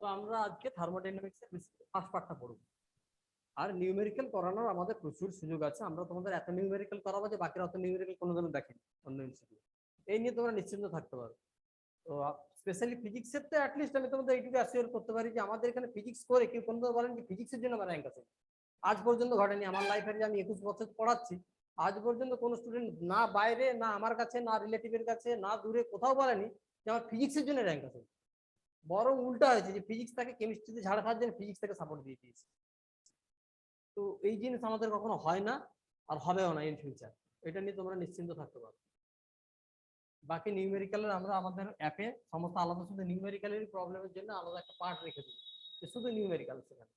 তো আমরা আজকে থার্মোডাইনামিক্সের ফার্স্ট পার্টটা পড়ব। আর নিউমেরিক্যাল করানোর আমাদের প্রচুর সুযোগ আছে। আমরা তোমাদের এত নিউমেরিক্যাল করাবো যে বাকিরা অত নিউমেরিক্যাল কোনোদিনও দেখেনি অন্য ইনস্টিটিউট। এই নিয়ে তোমরা নিশ্চিন্ত থাকতে পারো। তো স্পেশালি ফিজিক্সের তো অ্যাটলিস্ট আমি তোমাদের এইটুকু অ্যাসিওর করতে পারি যে আমাদের এখানে ফিজিক্স করে কেউ কোনো বলেন যে ফিজিক্সের জন্য আমার র্যাঙ্ক আছে, আজ পর্যন্ত ঘটেনি। আমার লাইফে যে আমি 21 বছর পড়াচ্ছি, আজ পর্যন্ত কোনো স্টুডেন্ট না বাইরে, না আমার কাছে, না রিলেটিভের কাছে, না দূরে কোথাও বলেনি যে আমার ফিজিক্সের জন্য র্যাঙ্ক আছে। বরং উল্টা হয়েছে যে ফিজিক্স তাকে কেমিস্ট্রিতে ঝাড় খাওয়ার জন্য ফিজিক্স তাকে সাপোর্ট দিয়ে দিয়েছে। তো এই জিনিস আমাদের কখনো হয় না আর হবেও না ইন ফিউচার, এটা নিয়ে তোমরা নিশ্চিন্ত থাকতে পারো। বাকি নিউমেরিক্যালের আমরা আমাদের অ্যাপে সমস্ত আলাদা, শুধু নিউমেরিক্যালের প্রবলেমের জন্য আলাদা একটা পার্ট রেখে দিই, শুধু নিউমেরিক্যাল। সেখানে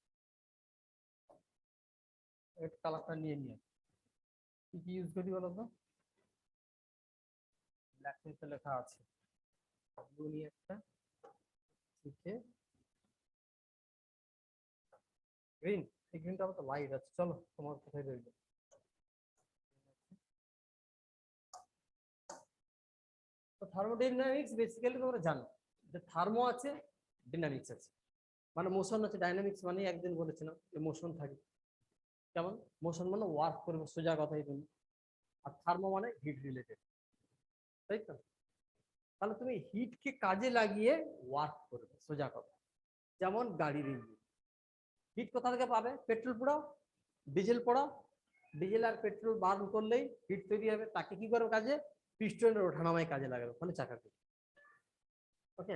কালারটা নিয়ে নিয়ে কি কি ইউজ করি বলো তো? ব্ল্যাক পেতে লেখা আছে, ব্লু নিয়ে একটা, ঠিক আছে, গ্রিন। এই গ্রিনটা আবার তো লাইট আছে, চলো তোমার কোথায় রইল। তো থার্মোডাইনামিক্স বেসিক্যালি তোমরা জানো যে থার্মো আছে, ডাইনামিক্স আছে। মানে মোশন আছে, ডাইনামিক্স মানে একদিন বলেছিলাম যে মোশন থাকে। কেমন মোশন মানে ওয়ার্ক করবে, সোজা কথাই তুমি। আর থার্মো মানে হিট রিলেটেড, তাই তো? তাহলে তুমি হিটকে কাজে লাগিয়ে ওয়ার্ক করবে, সোজা কথা। যেমন গাড়ির ইঞ্জিন, হিট কোথা থেকে পাবে? পেট্রোল পোড়াও, ডিজেল পোড়াও, ডিজেল আর পেট্রোল বার্ন করলেই হিট তৈরি হবে। তাকে কি করবে কাজে? পিস্টনের ওঠানামায় কাজে লাগাবে, ফলে চাকাকে। ওকে,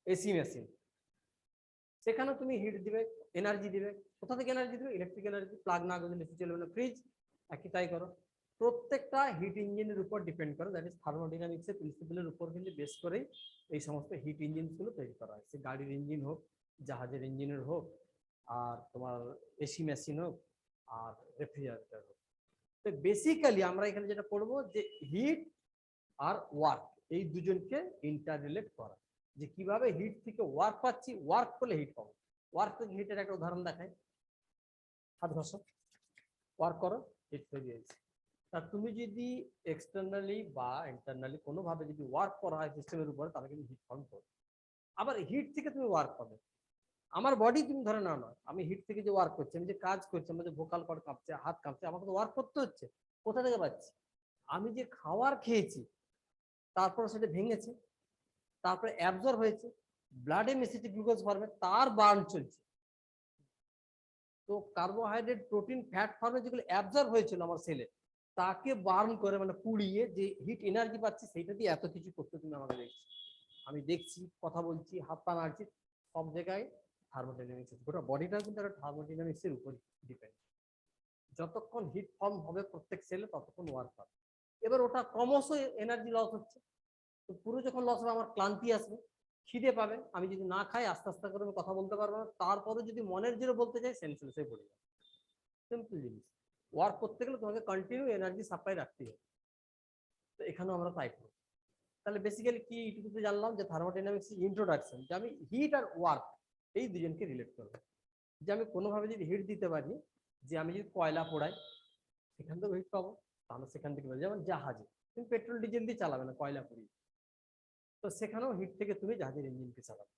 এসি মেশিন, সেখানে তুমি হিট দিবে, এনার্জি দিবে। কোথা থেকে এনার্জি দিবে? Electric energy. প্লাগ না করলে এসি চলবে না, ফ্রিজ একই তাই করো। প্রত্যেকটা হিট ইঞ্জিনের উপর ডিপেন্ড করে, দ্যাট ইজ থার্মোডাইনামিক্সের প্রিন্সিপালের উপর কিন্তু বেস করেই এই সমস্ত হিট ইঞ্জিনগুলো তৈরি করা হয়। সে গাড়ির ইঞ্জিন হোক, জাহাজের ইঞ্জিনের হোক, আর তোমার এসি মেশিন হোক, আর রেফ্রিজারেটর হোক। তো বেসিক্যালি আমরা এখানে যেটা পড়বো যে হিট আর ওয়ার্ক, এই দুজনকে ইন্টার রিলেট করা, যে কিভাবে হিট থেকে ওয়ার্ক পাচ্ছি, ওয়ার্ক করলে হিট পাবো। ওয়ার্ক থেকে হিটের একটা উদাহরণ দেখাই, হাত ঘষো, ওয়ার্ক করো, হিট তৈরি হয়েছে। তা তুমি যদি এক্সটার্নালি বা ইন্টারনালি কোনোভাবে যদি ওয়ার্ক করা হয় সিস্টেমের উপরে, তাহলে কিন্তু হিট ফর্ম করবে। আবার হিট থেকে তুমি ওয়ার্ক পাবে। আমার বডি তুমি ধরে নাও না, আমি হিট থেকে যে ওয়ার্ক করছি, আমি যে কাজ করছি, আমার যে ভোকাল কর্ড কাঁপছে, হাত কাঁপছে, আমাকে তো ওয়ার্ক করতে হচ্ছে। কোথা থেকে পাচ্ছি? আমি যে খাবার খেয়েছি, তারপর সেটা ভেঙেছে, তারপরে অ্যাবজর্ব হয়েছে, ব্লাডে মিশেছে গ্লুকোজ ফর্মে, তার বার্ন চলছে। তো কার্বোহাইড্রেট, প্রোটিন, ফ্যাট ফর্মে যেগুলো অ্যাবজর্ব হয়েছিল আমার সেলে, তাকে বার্ন করে মানে পুড়িয়ে যে হিট এনার্জি পাচ্ছি, সেইটা দিয়ে এত কিছু করতে তুমি আমাকে দেখছি। আমি দেখছি, কথা বলছি, হাত পা নাড়ছি, সব জায়গায় থার্মোডাইনামিক্স। গোটা বডিটা কিন্তু একটা থার্মোডাইনামিক্সের উপর ডিপেন্ড। যতক্ষণ হিট ফর্ম হবে প্রত্যেক সেলে, ততক্ষণ ওয়ার্ক হবে। এবার ওটা ক্রমশ এনার্জি লস হচ্ছে। তো পুরো যখন লস হবে, আমার ক্লান্তি আসবে, খিদে পাবে, আমি যদি না খাই আস্তে আস্তে করে আমি কথা বলতে পারবো না। তারপরে যদি মনের জোরে বলতে চাই, সেন্সলেস হয়ে পড়ে যাবে। সিম্পল জিনিস। ওয়ার্ক করতে গেলে তোমাকে কন্টিনিউ এনার্জি সাপ্লাই রাখতে হবে। তো এখানেও আমরা তাই করব। তাহলে বেসিক্যালি কি এইটুকুতে জানলাম যে থার্মোডাইনামিক্স ইন্ট্রোডাকশন, যে আমি হিট আর ওয়ার্ক এই দুজনকে রিলেট করবো। যে আমি কোনোভাবে যদি হিট দিতে পারি, যে আমি যদি কয়লা পোড়াই, সেখান থেকে হিট পাবো, তাহলে সেখান থেকে, যেমন জাহাজে তুমি পেট্রোল ডিজেল দিয়ে চালাবে না, কয়লা পুড়িয়ে, তো সেখানেও হিট থেকে তুমি জাহাজের ইঞ্জিনকে চালাবে।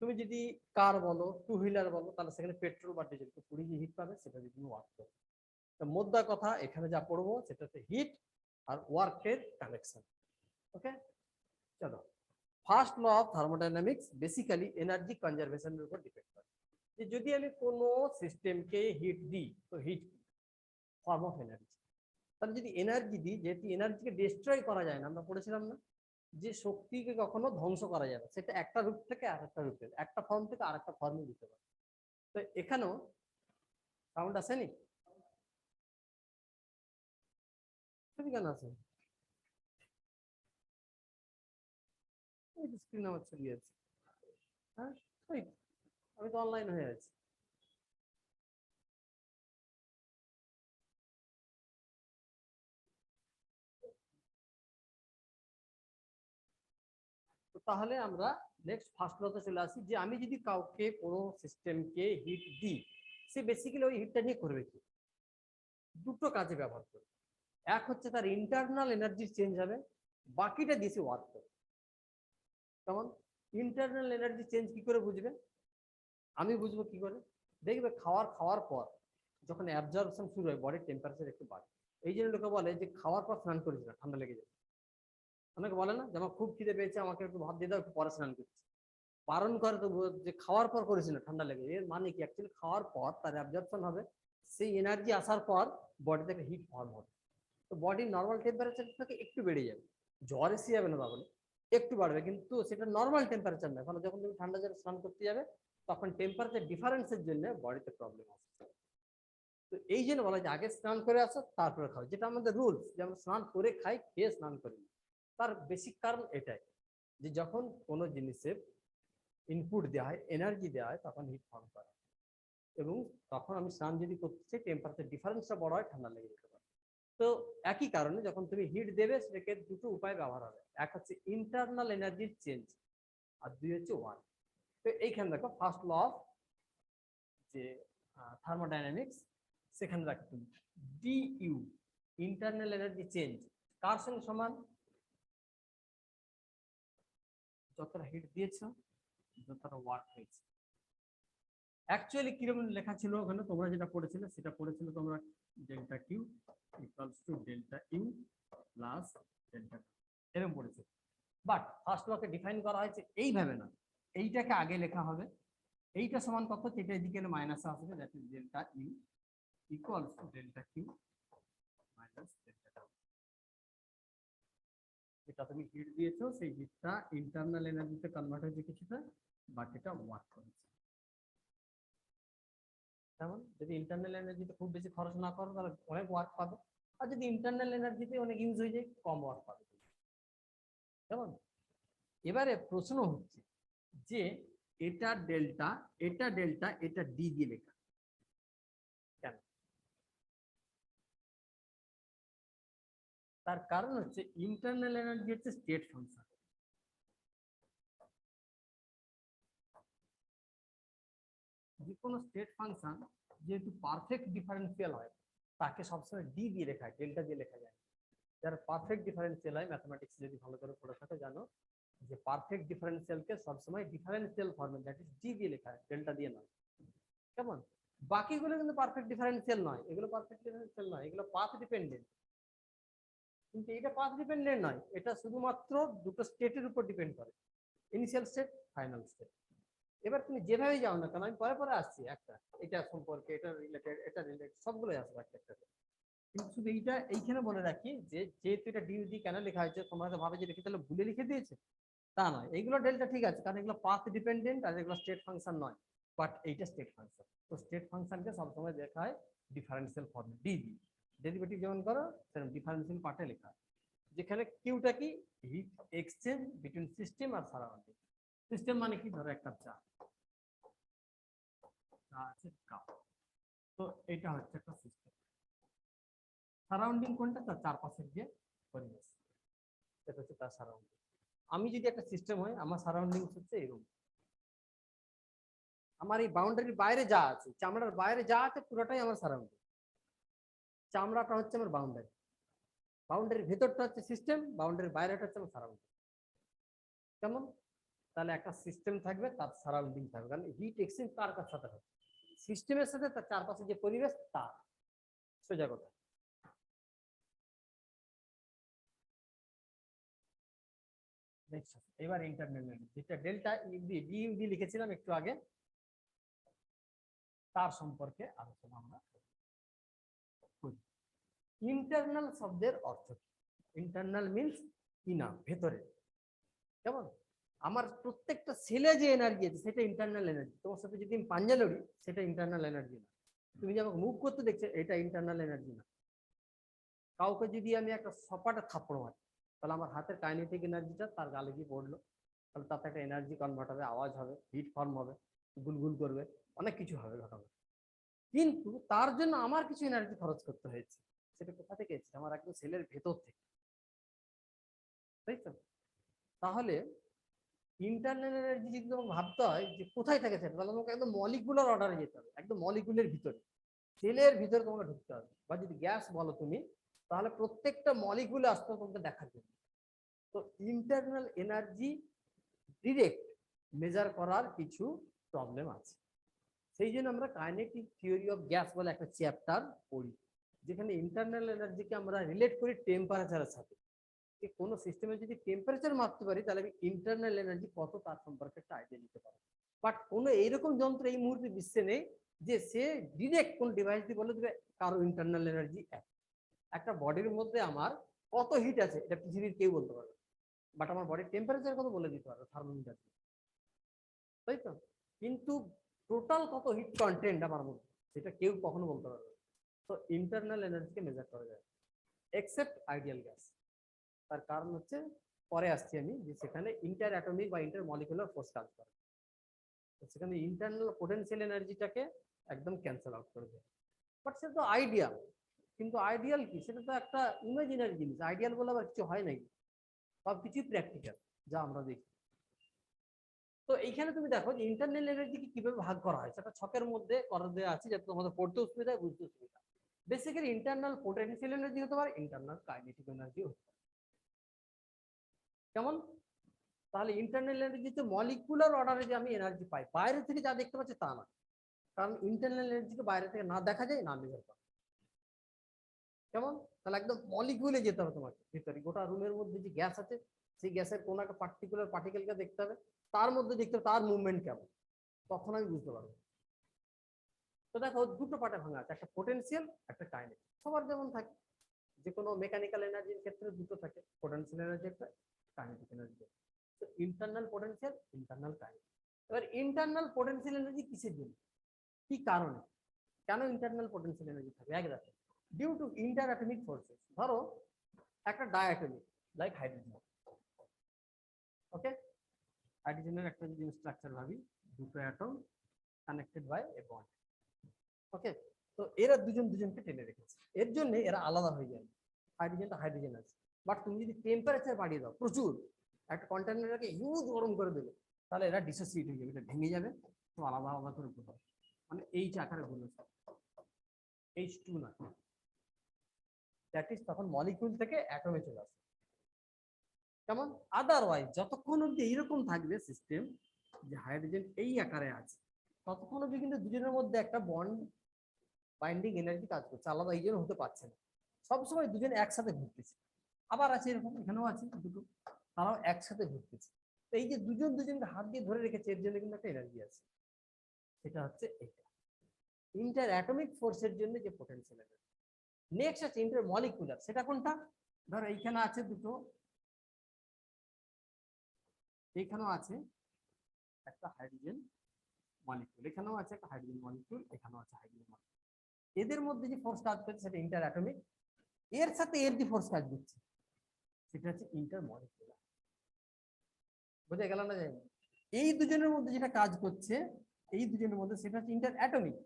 তুমি যদি কার বলো, টু হুইলার বলো, তাহলে সেখানে পেট্রোল বা ডিজেলকে পুড়িয়ে যে হিট পাবে, সেটা দিয়ে তুমি ওয়ার্ক করবে। তো মোদ্দা কথা এখানে যা পড়বো সেটা হচ্ছে হিট আর ওয়ার্কের কানেকশন। ওকে, চলো। First law of thermodynamics basically energy কনজারভেশনের উপর ডিপেন্ড করে। যে যদি আমি কোনো সিস্টেমকে হিট দিই, তো হিট ফর্ম অফ এনার্জি। তাহলে যদি এনার্জি দিই, যেহেতু এনার্জিকে ডিস্ট্রয় করা যায় না, আমরা পড়েছিলাম না যে শক্তিকে কখনো ধ্বংস করা যায় না, সেটা একটা রূপ থেকে আরেকটা রূপে, একটা ফর্ম থেকে আরেকটা ফর্মে দিতে পারে। তো এখানেও সাউন্ড আসেনি, কেন আছে? স্ক্রিন আমার চলে যাচ্ছে। হ্যাঁ, আমি তো অনলাইন হয়ে আছি। তাহলে আমরা নেক্সট ফার্স্ট লতে চলে আসি, যে আমি যদি কাউকে কোনো সিস্টেমকে হিট দিই, সে বেসিক্যালি ওই হিটটা নিয়ে করবে কি? দুটো কাজে ব্যবহার করবে। এক হচ্ছে তার ইন্টারনাল এনার্জি চেঞ্জ হবে, বাকিটা দিয়ে সে ওয়ার্ক করবে। কেমন ইন্টারনাল এনার্জি চেঞ্জ কি করে বুঝবে? আমি বুঝবো কি করে? দেখবে খাওয়ার পর যখন অ্যাবজর্পশন শুরু হয় বডির টেম্পারেচার একটু বাড়ে। এই জন্য লোকে বলে যে খাওয়ার পর স্নান করিস না, ঠান্ডা লেগে যাবে। অনেকে বলে না যে আমার খুব খিদে পেয়েছে, আমাকে একটু ভাত দিয়ে দাও, একটু পরে স্নান করছি। বারণ করে তো যে খাওয়ার পর করিস না, ঠান্ডা লেগে যাবে। এর মানে কি? অ্যাকচুয়ালি খাওয়ার পর তার অ্যাবজর্পশন হবে, সেই এনার্জি আসার পর বডি থেকে হিট ফর্ম হবে। তো বডির নর্মাল টেম্পারেচার থেকে একটু বেড়ে যাবে। জ্বর এসে যাবে না তাহলে, একটু বাড়বে, কিন্তু সেটা নর্মাল টেম্পারেচার নয়। ফলে যখন তুমি ঠান্ডা জলে স্নান করতে যাবে তখন টেম্পারেচার ডিফারেন্সের জন্য বডিতে প্রবলেম আসবে। তো এই জন্য বলা যায় আগে স্নান করে আসো তারপরে খাও, যেটা আমাদের রুলস, যে আমরা স্নান করে খাই, খেয়ে স্নান করি। তার বেসিক কারণ এটাই, যে যখন কোনো জিনিসের ইনপুট দেওয়া হয়, এনার্জি দেওয়া হয়, তখন হিট ফর্ম করে। এবং তখন আমি স্নান যদি করতে চাই, টেম্পারেচার ডিফারেন্সটা বড় হয়, ঠান্ডা লেগে যেতে পারে। তো একই কারণে যখন তুমি হিট দেবে সেটাকে দুটো উপায় ব্যবহার হবে। এক হচ্ছে ইন্টারনাল এনার্জির চেঞ্জ, আর দুই হচ্ছে ওয়ার্ক। তো এইখানে দেখো ফার্স্ট ল অফ যে থার্মোডাইনামিক্স, সেখানে রাখো তুমি ডিইউ, ইন্টারনাল এনার্জি চেঞ্জ কার সঙ্গে সমান? যতটা হিট দিয়েছো যতটা ওয়ার্ক হয়েছে। অ্যাকচুয়ালি কিরকম লেখা ছিল ওখানে, তোমরা যেটা পড়েছিলে সেটা পড়েছিল তোমরা delta Q equals to delta U plus delta, এরকম পড়েছে। বাট ফার্স্ট লকে ডিফাইন করা হয়েছে এইভাবে না, এইটাকে আগে লেখা হবে। এইটা সমান কত? সেটা এদিকে মাইনাসে আসবে, that is delta U equals to delta Q minus delta. যেটা তুমি হিট দিয়েছো সেই হিটটা ইন্টারনাল এনার্জিতে কনভার্ট হয়েছে কিছুটা, বাট এটা ওয়ার্ক করেছে। যেমন যদি ইন্টারনাল এনার্জিতে খুব বেশি খরচ না করো তাহলে অনেক ওয়ার্ক পাবে, আর যদি ইন্টারনাল এনার্জিতে অনেক ইউজ হয়ে যায় কম ওয়ার্ক পাবে। কেমন? এবারে প্রশ্ন হচ্ছে যে এটা ডেল্টা, এটা ডেল্টা, এটা ডি দিয়ে লেখা কেন? তার কারণ হচ্ছে ইন্টারনাল এনার্জি হচ্ছে স্টেট ফাংশন। যে কোনো স্টেট ফাংশন যেহেতু পারফেক্ট ডিফারেন্সিয়াল হয় তাকে সবসময় ডি দিয়ে লেখা হয়, ডেল্টা দিয়ে লেখা যায়। যারা পারফেক্ট ডিফারেন্সিয়াল হয়, ম্যাথমেটিক্স যদি ভালো করে পড়ে থাকে জানো যে পারফেক্ট ডিফারেন্সিয়ালকে সবসময় ডিফারেন্সিয়াল ফর্মে, দ্যাট ইজ ডি দিয়ে লেখা হয়, ডেল্টা দিয়ে নয়। কেমন? বাকিগুলো কিন্তু পারফেক্ট ডিফারেন্সিয়াল নয়, এগুলো পারফেক্ট ডিফারেন্সিয়াল নয়, এগুলো পাথ ডিপেন্ডেন্ট। কিন্তু এটা পাথ ডিপেন্ডেন্ট নয়, এটা শুধুমাত্র দুটো স্টেটের উপর ডিপেন্ড করে, ইনিশিয়াল স্টেট, ফাইনাল স্টেট। এবার তুমি যেভাবেই যাও না কেন, আমি পরে পরে আসছি, একটা এটা সম্পর্কে, এটা রিলেটেড, এটা রিলেটেড, সবগুলোই আসবে একটা একটা। কিন্তু শুধু এইটা এইখানে বলে রাখি যে যেহেতু এটা ডি ডি কেন লেখা হয়েছে, তোমরা তো ভাবে যে লিখে তাহলে ভুলে লিখে দিয়েছে, তা নয়। এইগুলো ডেল্টা ঠিক আছে, কারণ এগুলো পাথ ডিপেন্ডেন্ট আর এগুলো স্টেট ফাংশন নয়, বাট এইটা স্টেট ফাংশন। তো স্টেট ফাংশনকে সবসময় দেখা হয় ডিফারেন্সিয়াল ফর্মে ডি দিয়ে, ডেরিভেটিভ যেমন করো সেরকম ডিফারেন্সিয়াল পার্টে লেখা হয়। যেখানে কিউটা কি? হিট এক্সচেঞ্জ বিটুইন সিস্টেম আর সারাউন্ডিং। সিস্টেম মানে কি? ধরো একটা চা আছে কাপ, তো এটা হচ্ছে একটা সিস্টেম। সারাউন্ডিং কোনটা? তার চারপাশের যে পরিবেশ, এটা হচ্ছে তার সারাউন্ডিং। আমি যদি একটা সিস্টেম হয়, আমার সারাউন্ডিং হচ্ছে এরকম, আমার এই বাউন্ডারির বাইরে যা আছে, চামড়ার বাইরে যা আছে পুরোটাই আমার সারাউন্ডিং। চামড়াটা হচ্ছে আমার বাউন্ডারি, বাউন্ডারির ভেতরটা হচ্ছে সিস্টেম, বাউন্ডারির বাইরেটা হচ্ছে আমার সারাউন্ডিং। কেমন? তাহলে একটা সিস্টেম থাকবে, তার সারাউন্ডিং থাকবে, কারণ হিট এক্সচেঞ্জ তার সাথে হবে, সিস্টেমের সাথে তার চারপাশে যে পরিবেশ তার, সোজা কথা। এবার ইন্টারনাল এনার্জি, যেটা ডেল্টা ইউবি ডি ইউবি লিখেছিলাম একটু আগে, তার সম্পর্কে আলোচনা আমরা করি। ইন্টারনাল শব্দের অর্থ কি? ইন্টারনাল মিনস ইনা, ভেতরে। কেমন? আমার প্রত্যেকটা সেলে যে এনার্জি আছে সেটা ইন্টারনাল এনার্জি। তোমার সাথে যদি আমি পাঞ্জা লড়ি সেটা ইন্টারনাল এনার্জি না, তুমি যে আমাকে মুভ করতে দেখছো এটা ইন্টারনাল এনার্জি না। কাউকে যদি আমি একটা সপাটা থাপ্পড় মারি, তাহলে আমার হাতের কাইনেটিক এনার্জিটা তার গালে গিয়ে পড়লো, তাহলে তাতে একটা এনার্জি কনভার্ট হবে, আওয়াজ হবে, হিট ফর্ম হবে, গুলগুল করবে, অনেক কিছু হবে, ঘটনা। কিন্তু তার জন্য আমার কিছু এনার্জি খরচ করতে হয়েছে, সেটা কোথা থেকে এসেছে? আমার একদম সেলের ভেতর থেকে, তাই তো? তাহলে ইন্টারনাল এনার্জি যদি তোমাকে ভাবতে হয় যে কোথায় থাকে সেটা, তাহলে তোমাকে একদম মলিকুলার অর্ডারে যেতে হবে, একদম মলিকুলের ভিতরে, সেলের ভিতরে তোমাকে ঢুকতে হবে। বা যদি গ্যাস বলো তুমি, তাহলে প্রত্যেকটা মলিকুলে আসতে হবে তোমাকে দেখার জন্য। তো ইন্টারনাল এনার্জি ডিরেক্ট মেজার করার কিছু প্রবলেম আছে। সেই জন্য আমরা কাইনেটিক থিওরি অফ গ্যাস বলে একটা চ্যাপ্টার পড়ি, যেখানে ইন্টারনাল এনার্জিকে আমরা রিলেট করি টেম্পারেচারের সাথে। যে কোনো সিস্টেমে যদি টেম্পারেচার মাপতে পারি তাহলে আমি ইন্টারনাল এনার্জি কত তার সম্পর্কে একটা আইডিয়া দিতে পারবো। বাট কোনো এইরকম যন্ত্র এই মুহূর্তে বিশ্বে নেই যে সে ডিরেক্ট কোন ডিভাইস দিয়ে বলে দেবে কারো ইন্টারনাল এনার্জি একটা বডির মধ্যে আমার কত হিট আছে এটা পৃথিবীর কেউ বলতে পারবে, বাট আমার বডির টেম্পারেচার কত বলে দিতে পারবে থার্মোমিটার, তাই তো? কিন্তু টোটাল কত হিট কন্টেন্ট আমার মধ্যে সেটা কেউ কখনো বলতে পারবে না। তো ইন্টারনাল এনার্জিকে মেজার করা যায় এক্সেপ্ট আইডিয়াল গ্যাস। তার কারণ হচ্ছে পরে আসছি আমি, যে সেখানে ইন্টার অ্যাটমিক বা ইন্টার মলিকুলার ফোর্স কাজ করে, সেখানে ইন্টারনাল পোটেনশিয়াল এনার্জিটাকে একদম ক্যান্সেল আউট করে দেয়। বাট সেটা তো আইডিয়াল, কিন্তু আইডিয়াল কি, সেটা তো একটা ইমাজিনারি জিনিস। আইডিয়াল বলে আবার কিছু হয় নাকি, সব কিছুই প্র্যাকটিক্যাল যা আমরা দেখি। তো এইখানে তুমি দেখো যে ইন্টারনাল এনার্জিকে কিভাবে ভাগ করা হয়, সেটা ছকের মধ্যে করে দেওয়া আছে যাতে তোমাদের পড়তে সুবিধা বুঝতে সুবিধা। বেসিক্যালি ইন্টারনাল পোটেনশিয়াল এনার্জি হতে পারে, ইন্টারনাল কাইনেটিক এনার্জি হতে পারে। কেমন? তাহলে ইন্টারনাল এনার্জিতে মলিকুলার অর্ডারে যে আমি এনার্জি পাই, বাইরে থেকে যা দেখতে পাচ্ছি তা না, কারণ ইন্টারনাল এনার্জিকে বাইরে থেকে না দেখা যায় না মেজার করা। কেমন? তাহলে একদম মলিকুলে যেতে হবে তোমাকে ভিতরে, গোটা রুমের মধ্যে যে গ্যাস আছে সেই গ্যাসের কোন একটা পার্টিকুলার পার্টিকেলকে দেখতে হবে, তার মধ্যে দেখতে হবে তার মুভমেন্ট কেমন, তখন আমি বুঝতে পারবো। তো দেখো দুটো পার্টে ভাঙা আছে, একটা পোটেনশিয়াল একটা কাইনেটিক। সবার যেমন থাকে, যে কোনো মেকানিক্যাল এনার্জির ক্ষেত্রে দুটো থাকে, পোটেনশিয়াল এনার্জি একটা, কাইনেটিক এনার্জি। তো ইন্টারনাল পোটেনশিয়াল, ইন্টারনাল কাইনেটিক। এবার ইন্টারনাল পোটেনশিয়াল এনার্জি কিসের জন্য, কি কারণে, কেন ইন্টারনাল পোটেনশিয়াল এনার্জি থাকে? এক দেখো, due to inter atomic forces. ধরো একটা ডায়াটমিক লাইক হাইড্রোজেন, ওকে, হাইড্রোজেনের একটা যদি স্ট্রাকচার ভাবি, দুটো atom connected by a bond, okay. তো এরা দুজন দুজনকে টেনে রেখেছে, এর জন্য এরা আলাদা হয়ে যায়। হাইড্রোজেনটা হাইড্রোজেন আছে, বাট তুমি যদি টেম্পারেচার বাড়িয়ে দাও প্রচুর, একটা কন্টেনারকে হিউজ গরম করে দেবে, তাহলে এরা ডিসোসিয়েট হয়ে যাবে, এটা ভেঙে যাবে, তো আলাদা আলাদা করে ঘুরবে, মানে এইচ আকারে ঘুরবে, H2 না, দ্যাট ইজ তখন মলিকিউল থেকে অ্যাটমে চলে আসে। কেমন? আদারওয়াইজ যতক্ষণ অব্দি এইরকম থাকবে সিস্টেম, যে হাইড্রোজেন এই আকারে আছে, ততক্ষণ অব্দি কিন্তু দুজনের মধ্যে একটা বন্ড বাইন্ডিং এনার্জি কাজ করছে, আলাদা এই জন্য হতে পারছে না, সবসময় দুজন একসাথে ঘুরতেছে। আবার আছে এরকম, এখানেও আছে দুটো, তারাও একসাথে ঘুরতেছে। এই যে দুজন দুজনকে হাত দিয়ে ধরে রেখেছে, এর জন্য কিন্তু একটা এনার্জি আছে, সেটা হচ্ছে এটা ইন্টার অ্যাটমিক ফোর্সের জন্য যে পোটেনশিয়াল এনার্জি। নেক্সট আছে ইন্টার মলিকুলার, সেটা কোনটা? ধরো এইখানে আছে দুটো, এইখানেও আছে একটা হাইড্রোজেন মলিকুল, এখানেও আছে একটা হাইড্রোজেন মলিকুল, এখানেও আছে হাইড্রোজেন মলিকুল। এদের মধ্যে যে ফোর্স কাজ করছে সেটা ইন্টার অ্যাটমিক, এর সাথে এর যে ফোর্স কাজ করছে সেটা হচ্ছে ইন্টার মলিকুলার। বোঝা গেল না? যায়নি? এই দুজনের মধ্যে যেটা কাজ করছে, এই দুজনের মধ্যে সেটা হচ্ছে ইন্টার অ্যাটমিক।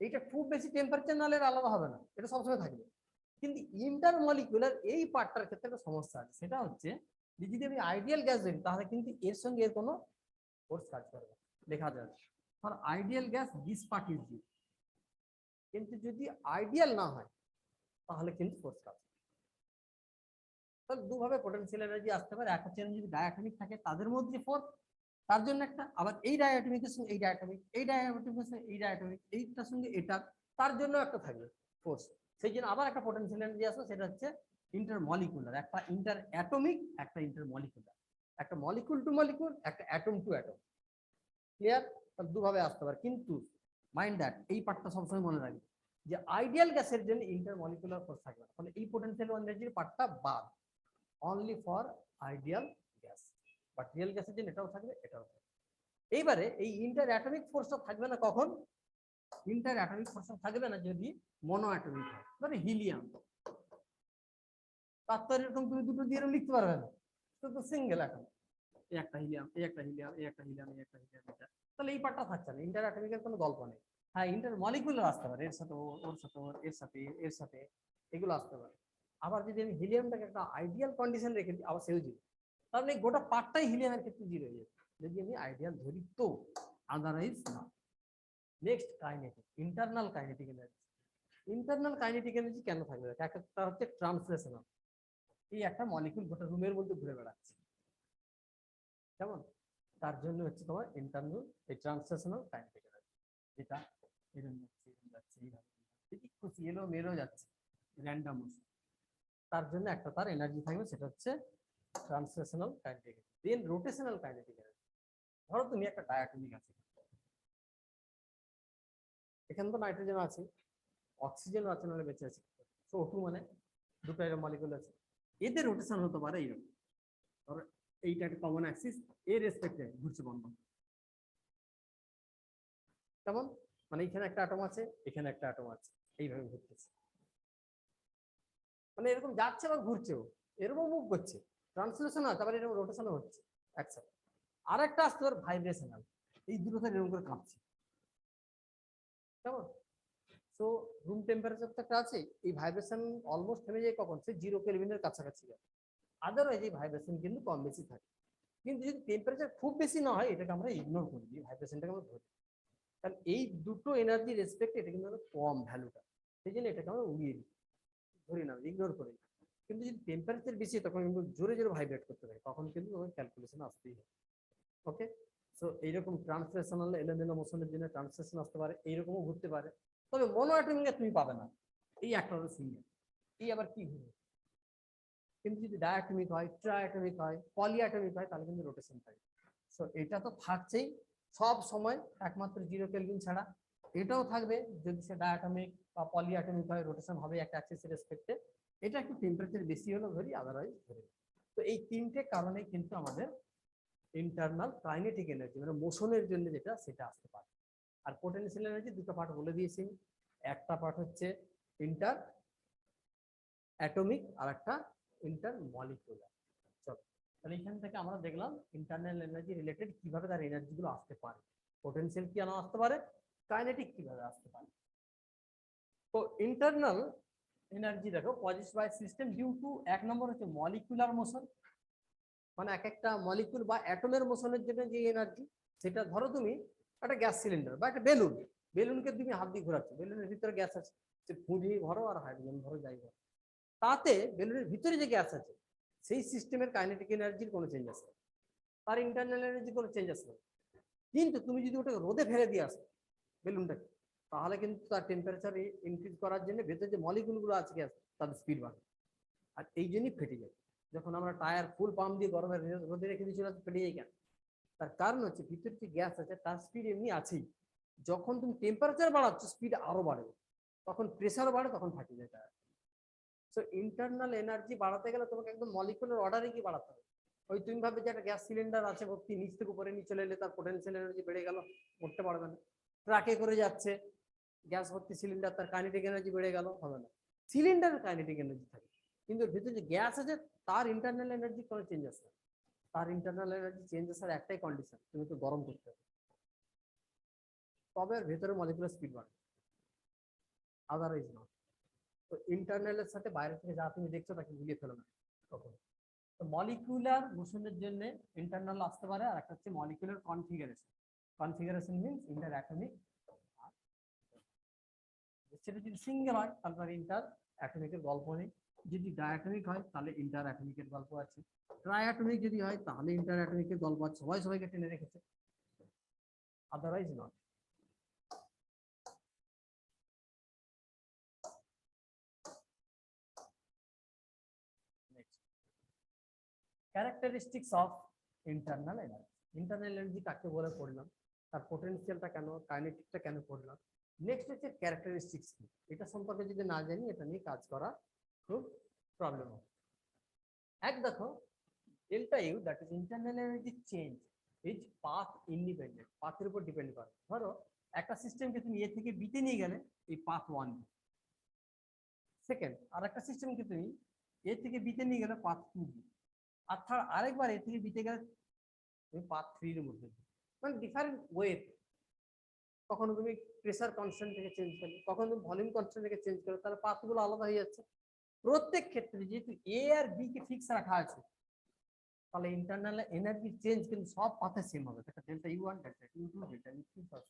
এইটা খুব বেশি টেম্পারেচার নালে আলাদা হবে না, এটা সবসময় থাকবে। কিন্তু ইন্টার মলিকুলার এই পার্টটার ক্ষেত্রে একটা সমস্যা আছে, সেটা হচ্ছে যে যদি আমি আইডিয়াল গ্যাস ধরি তাহলে কিন্তু এর সঙ্গে এর কোনো ফোর্স কাজ করবে না, লেখা যায় for ideal gas this part is zero. কিন্তু যদি আইডিয়াল না হয় তাহলে কিন্তু ফোর্স কাজ, তাহলে দুভাবে পোটেনশিয়াল এনার্জি আসতে পারে। এক হচ্ছে যদি ডায়াটমিক থাকে তাদের মধ্যে ফোর্স, তার জন্য একটা, আবার এই ডায়াটমিকের সঙ্গে এই ডায়াটমিক, এই ডায়াটমিকের সঙ্গে এই ডায়াটমিক, এইটার সঙ্গে এটা, তার জন্য একটা থাকবে ফোর্স। সেই জন্য আবার একটা পোটেনশিয়াল এনার্জি আসবে, সেটা হচ্ছে ইন্টার মলিকুলার, একটা ইন্টার অ্যাটমিক, একটা ইন্টার মলিকুলার, একটা মলিকুল টু মলিকুল, একটা অ্যাটম টু অ্যাটম। ক্লিয়ার? তাহলে দুভাবে আসতে পারে, কিন্তু মাইন্ড দ্যাট, এই পার্টটা সবসময় মনে রাখবে যে আইডিয়াল গ্যাসের জন্য ইন্টার মলিকুলার ফোর্স থাকবে না, ফলে এই পোটেনশিয়াল এনার্জির পার্টটা বাদ, only for ideal gas. But real গ্যাসের জন্য এটাও থাকবে, এটাও থাকবে। এইবারে এই ইন্টার অ্যাটমিক ফোর্সটা থাকবে না কখন? ইন্টার অ্যাটমিক ফোর্সটা থাকবে না যদি মনো অ্যাটমিক হয়, মানে হিলিয়াম। তার তো এরকম তুমি দুটো দিয়ে লিখতে পারবে না, তো সিঙ্গেল অ্যাটম, এই একটা হিলিয়াম, এই একটা হিলিয়াম, এই একটা হিলিয়াম, এই একটা হিলিয়াম, এটা, তাহলে এই পার্টটা থাকছে না, ইন্টার অ্যাটমিকের কোনো গল্প নেই। হ্যাঁ, ইন্টার মলিকুলার আসতে পারে, এর সাথে ওর সাথে এর সাথে এর সাথে, এগুলো আসতে পারে। আবার যদি আমি হিলিয়ামটাকে একটা আইডিয়াল কন্ডিশন রেখে দিই, আবার সেও জিরো, তাহলে এই গোটা পার্টটাই হিলিয়ামের ক্ষেত্রে জিরো হয়ে যাবে যদি আমি আইডিয়াল ধরি, তো আদারওয়াইজ না। Next kinetic, internal kinetic energy. Internal kinetic energy কেন থাকবে? একটা হচ্ছে ট্রান্সলেশনাল, এই একটা মলিকুল গোটা রুমের মধ্যে ঘুরে বেড়াচ্ছে, কেমন? তার জন্য হচ্ছে তোমার ইন্টারনাল এই ট্রান্সলেশনাল কাইনেটিক এনার্জি। যেটা এরকম যাচ্ছে এইভাবে খুশি এলো মেলো যাচ্ছে র্যান্ডম মোশন, তার জন্য একটা তার এনার্জি থাকবে, সেটা হচ্ছে ট্রান্সলেশনাল কাইনেটিক এনার্জি। দেন রোটেশনাল কাইনেটিক এনার্জি। ধরো তুমি একটা ডায়াটমিক আছে, এখানে তো নাইট্রোজেন আছে, অক্সিজেন আছে, নাহলে বেঁচে আছে। তো O2 মানে দুটো এরকম মলিকুল আছে, এদের রোটেশন হতে পারে এইরকম। ধরো এইটা একটা কমন অ্যাক্সিস, এর রেসপেক্টে ঘুরছে বন্ধন। কেমন? মানে এখানে একটা অ্যাটম আছে, এখানে একটা অ্যাটম আছে, এইভাবে ঘুরতেছে, মানে এরকম যাচ্ছে বা ঘুরছেও, এরকম মুভ করছে, ট্রান্সলেশন আছে, আবার এরকম রোটেশনও হচ্ছে একসাথে। আর একটা আসতে পারে ভাইব্রেশনাল, এই দুটো এরকম করে কাঁপছে। কেমন? তো রুম টেম্পারেচার তো একটা আছে, এই ভাইব্রেশন অলমোস্ট থেমে যায় কখন? সে 0 কেলভিনের কাছাকাছি যায়। আদারওয়াইজ এই ভাইব্রেশন কিন্তু কম বেশি থাকে। কিন্তু যদি টেম্পারেচার খুব বেশি না হয়, এটাকে আমরা ইগনোর করি, এই ভাইব্রেশনটাকে আমরা ধরি, কারণ এই দুটো এনার্জি রেসপেক্ট এটা কিন্তু কম ভ্যালুটা, সেই জন্য এটাকে আমরা উড়িয়ে দিই, ধরি না, ইগনোর করি। কিন্তু যদি টেম্পারেচার বেশি তখন কিন্তু জোরে জোরে ভাইব্রেট করতে থাকে, তখন কিন্তু ক্যালকুলেশন আসতেই হবে। ওকে, সো এইরকম ট্রান্সলেশনাল এলোমেলো মোশনের জন্য ট্রান্সলেশন আসতে পারে, এইরকমও ঘুরতে পারে। তবে মনো অ্যাটমিকে তুমি পাবে না, এই একটা হলো সিঙ্গেল, এই আবার কি ঘুরে। কিন্তু যদি ডায়াটমিক হয়, ট্রায়াটমিক হয়, পলিঅ্যাটমিক হয়, তাহলে কিন্তু রোটেশন থাকে। সো এটা তো থাকছেই সব সময়, একমাত্র 0 কেলভিন ছাড়া। এটাও থাকবে, যদি সে ডায়াটমিক বা পলিঅ্যাটমিক হয়, রোটেশন হবে একটা অ্যাক্সিসের রেসপেক্টে। এটা একটু টেম্পারেচার বেশি হলো ধরি, আদারওয়াইজ ধরি। তো এই তিনটে কারণে কিন্তু আমাদের ইন্টারনাল কাইনেটিক এনার্জি মানে মোশনের জন্য যেটা, সেটা আসতে পারে। আর পোটেনশিয়াল এনার্জি দুটো পার্ট বলে দিয়েছি, একটা পার্ট হচ্ছে ইন্টার অ্যাটমিক আর একটা ইন্টার মলিকুলার। চলো, তাহলে এখান থেকে আমরা দেখলাম ইন্টারনাল এনার্জি রিলেটেড কিভাবে তার এনার্জি গুলো আসতে পারে, পোটেনশিয়াল কি আসতে পারে, কাইনেটিক কিভাবে আসতে পারে। তো ইন্টারনাল এনার্জি দেখো positive by system due to, এক নম্বর হচ্ছে মলিকুলার মোশন, মানে এক একটা মলিকুল বা অ্যাটমের মোশনের জন্য যে এনার্জি, সেটা ধরো তুমি একটা গ্যাস সিলিন্ডার বা একটা বেলুন, বেলুনকে তুমি হাত দিয়ে ঘোরাচ্ছ, বেলুনের ভিতরে গ্যাস আছে, সে ফুঁড়ি ভরো আর হাইড্রোজেন ভরো, যাই ভরো, তাতে বেলুনের ভিতরে যে গ্যাস আছে সেই সিস্টেমের কাইনেটিক এনার্জির কোনো চেঞ্জ আসে, তার ইন্টারনাল এনার্জি কোনো চেঞ্জ আসে। কিন্তু তুমি যদি ওটাকে রোদে ফেলে দিয়ে আসো বেলুনটাকে, তাহলে কিন্তু তার টেম্পারেচার ইনক্রিজ করার জন্য ভেতরে যে মলিকুলগুলো আছে গ্যাস, তাদের স্পিড বাড়ে, আর এই জন্যই ফেটে যায়। যখন আমরা টায়ার ফুল পাম্প দিয়ে গরমে রোদে রেখে দিয়েছিল, ফেটে যায় কেন? তার কারণ হচ্ছে ভিতরে যে গ্যাস আছে তার স্পিড এমনি আছেই, যখন তুমি টেম্পারেচার বাড়াচ্ছ স্পিড আরো বাড়বে, তখন প্রেসার বাড়ে, তখন ফাটে যায় টায়ার। সো ইন্টারনাল এনার্জি বাড়াতে গেলে তোমাকে একদম মলিকুলার অর্ডারে কি বাড়াতে হবে। ওই তুমি ভাবে যে একটা গ্যাস সিলিন্ডার আছে ভর্তি, নিচ থেকে উপরে নিয়ে চলে এলে তার পোটেনশিয়াল এনার্জি বেড়ে গেল, উঠতে পারবে না। ট্রাকে করে যাচ্ছে গ্যাস ভর্তি সিলিন্ডার, তার কাইনেটিক এনার্জি বেড়ে গেল, হবে না। সিলিন্ডারের কাইনেটিক এনার্জি থাকে, কিন্তু ভিতরে যে গ্যাস আছে তার ইন্টারনাল এনার্জি কোনো চেঞ্জ আসে না। তার ইন্টারনাল এনার্জি চেঞ্জ আসার একটাই কন্ডিশন, তুমি তো গরম করতে হবে, তবে এর ভেতরে মলিকুলার স্পিড বাড়বে, আদারওয়াইজ না। তো ইন্টারনালের সাথে বাইরে থেকে যা তুমি দেখছো তাকে মিলিয়ে ফেলো না কখনো। তো মলিকুলার মোশনের জন্য ইন্টারনাল আসতে পারে, আর একটা হচ্ছে molecular configuration. Configuration means inter atomic, সেটা যদি সিঙ্গেল হয় তাহলে তার ইন্টার অ্যাটমিকের গল্প নেই, যদি ডায়াটমিক হয় তাহলে ইন্টার অ্যাটমিকের গল্প আছে, ট্রাইঅ্যাটমিক যদি হয় তাহলে ইন্টার অ্যাটমিকের গল্প আছে, সবাই সবাইকে টেনে রেখেছে, otherwise not. Characteristics of internal energy. Internal energy কাকে বলে পড়লাম, তার পোটেনশিয়ালটা কেন, কাইনেটিকটা কেন পড়লাম। নেক্সট হচ্ছে ক্যারেক্টারিস্টিক্স কি, এটা সম্পর্কে যদি না জানি এটা নিয়ে কাজ করা খুব প্রবলেম হবে। এক দেখো, delta U that is internal energy change is path independent, পাথের উপর ডিপেন্ড করে। ধরো একটা সিস্টেমকে তুমি এ থেকে বিতে নিয়ে গেলে এই পাথ 1, সেকেন্ড আর একটা সিস্টেমকে তুমি এ থেকে বিতে নিয়ে গেলে পাথ 2, আর আরেকবার এ থেকে বিতে গেলে তুমি পাথ 3 এর মধ্যে, মানে ডিফারেন্ট ওয়ে। কখনো তুমি প্রেসার কনস্ট্যান্ট থেকে চেঞ্জ করলে, কখনো তুমি ভলিউম কনস্ট্যান্ট থেকে চেঞ্জ করলে, তাহলে পাথগুলো আলাদা হয়ে যাচ্ছে। প্রত্যেক ক্ষেত্রে যেহেতু এ আর বি কে ফিক্স রাখা আছে, তাহলে ইন্টারনাল এনার্জি চেঞ্জ কিন্তু সব পাথে সেম হবে, delta U1, delta U2, delta U3 সব।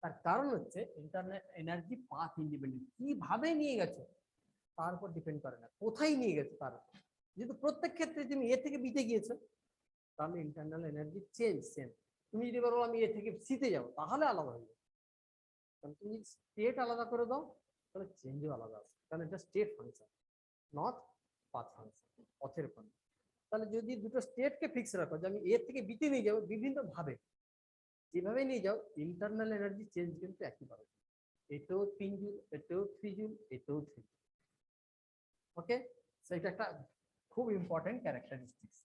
তার কারণ হচ্ছে ইন্টারনাল এনার্জি পাথ ইন্ডিপেন্ডেন্ট, কিভাবে নিয়ে গেছে তার উপর ডিপেন্ড করে না, কোথায় নিয়ে গেছে তার উপর। যেহেতু প্রত্যেক ক্ষেত্রে তুমি এ থেকে বিতে গিয়েছো, তাহলে ইন্টারনাল এনার্জি চেঞ্জ সেম। তুমি যদি বলো আমি এ থেকে সিতে যাবো, তাহলে আলাদা হয়ে যাবে। কারণ তুমি স্টেট আলাদা করে দাও তাহলে চেঞ্জও আলাদা আছে, কারণ এটা state function not path function, পথের ফাংশন। তাহলে যদি দুটো স্টেটকে ফিক্স রাখো যে আমি এ থেকে বিতে নিয়ে যাবো বিভিন্ন ভাবে, যেভাবে নিয়ে যাও ইন্টারনাল এনার্জি চেঞ্জ কিন্তু একইভাবে, এটাও 3 জুল, এটাও 3 জুল, এটাও 3 জুল। ওকে, সেটা একটা খুব ইম্পর্টেন্ট ক্যারেক্টারিস্টিক্স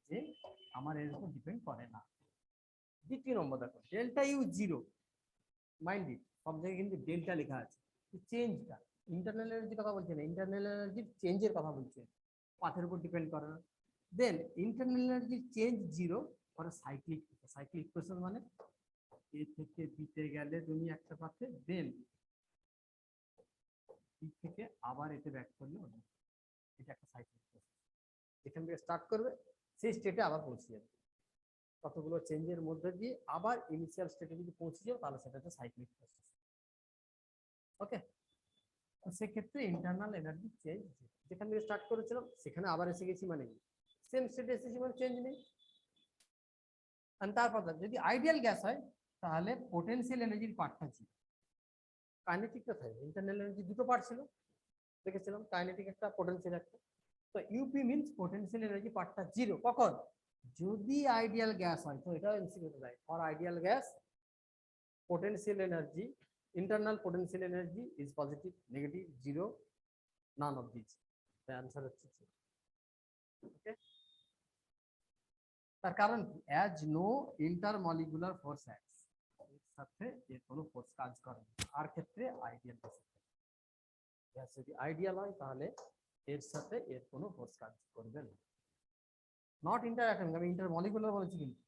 যে আমার এর উপর ডিপেন্ড করে না। দ্বিতীয় নম্বর দেখো delta U zero, mind it, সব জায়গায় কিন্তু ডেল্টা লেখা আছে, চেঞ্জটা ইন্টারনাল এনার্জির কথা বলছে না, ইন্টারনাল এনার্জির চেঞ্জের কথা বলছে, পাথের উপর ডিপেন্ড করে না। Then internal energy change zero for cyclic, cyclic process মানে এ থেকে বিতে গেলে তুমি একটা পাথে, দেন বি থেকে আবার এতে ব্যাক করলে অন্য, এটা একটা সাইক্লিক প্রসেস, এখান থেকে স্টার্ট করবে সেই স্টেটে আবার পৌঁছে যাবে, কতগুলো চেঞ্জের মধ্যে দিয়ে আবার ইনিশিয়াল স্টেটে যদি পৌঁছে যাও তাহলে সেটা হচ্ছে সাইক্লিক প্রসেস। ওকে, সেক্ষেত্রে ইন্টারনাল এনার্জি চেঞ্জ যেখান থেকে স্টার্ট করেছিলাম সেখানে আবার এসে গেছি, মানে সেম স্টেটে এসেছি, মানে চেঞ্জ নেই। তারপর যদি আইডিয়াল গ্যাস হয় তাহলে পোটেনশিয়াল এনার্জির পার্টটা ছিল, কাইনেটিকটা থাকে, ইন্টারনাল এনার্জি দুটো পার্ট ছিল দেখেছিলাম, কাইনেটিক একটা, পোটেনশিয়াল একটা। তো ইউপি মিন্স পোটেনশিয়াল এনার্জি পার্টটা জিরো কখন, যদি আইডিয়াল গ্যাস হয়। তো এটাও এমসিকিউতে যায়, for ideal gas potential energy, internal potential energy is positive, negative, zero, none of these. The answer is zero. Okay. তার কারণ as no intermolecular force acts, এর সাথে এর কোনো ফোর্স কাজ করে না, আর ক্ষেত্রে আইডিয়াল গ্যাস যদি আইডিয়াল হয় তাহলে এর সাথে এর কোনো ফোর্স কাজ করবে না। নট ইন্টারঅ্যাটমিক, আমি ইন্টারমলিকুলার বলেছি কিন্তু।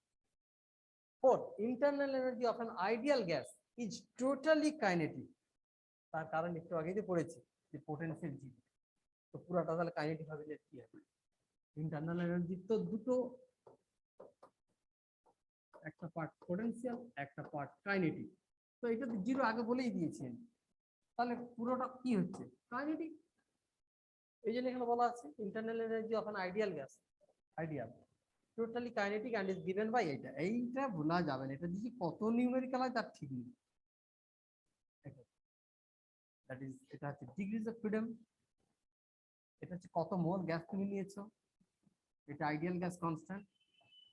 Fourth, internal energy of an ideal gas is totally kinetic. তার কারণ একটু আগেই পড়েছি যে পোটেনশিয়াল জিরো, তো পুরোটা তাহলে কাইনেটিক হবে, কি হবে ইন্টারনাল এনার্জি তো দুটো, একটা পার্ট পোটেনশিয়াল একটা পার্ট কাইনেটিক, তো এটা তো জিরো আগে বলেই দিয়েছেন, তাহলে পুরোটা কি হচ্ছে কাইনেটিক। এই জন্য এখানে বলা আছে internal energy of an ideal gas, ideal totally kinetic and is given by, এইটা ভোলা যাবে না, এটা যদি কত নিউমেরিক্যাল হয় তার ঠিক নেই। দ্যাট ইজ, এটা হচ্ছে ডিগ্রিজ অফ ফ্রিডম, এটা হচ্ছে কত মোল গ্যাস তুমি নিয়েছো, এটা আইডিয়াল গ্যাস কনস্ট্যান্ট,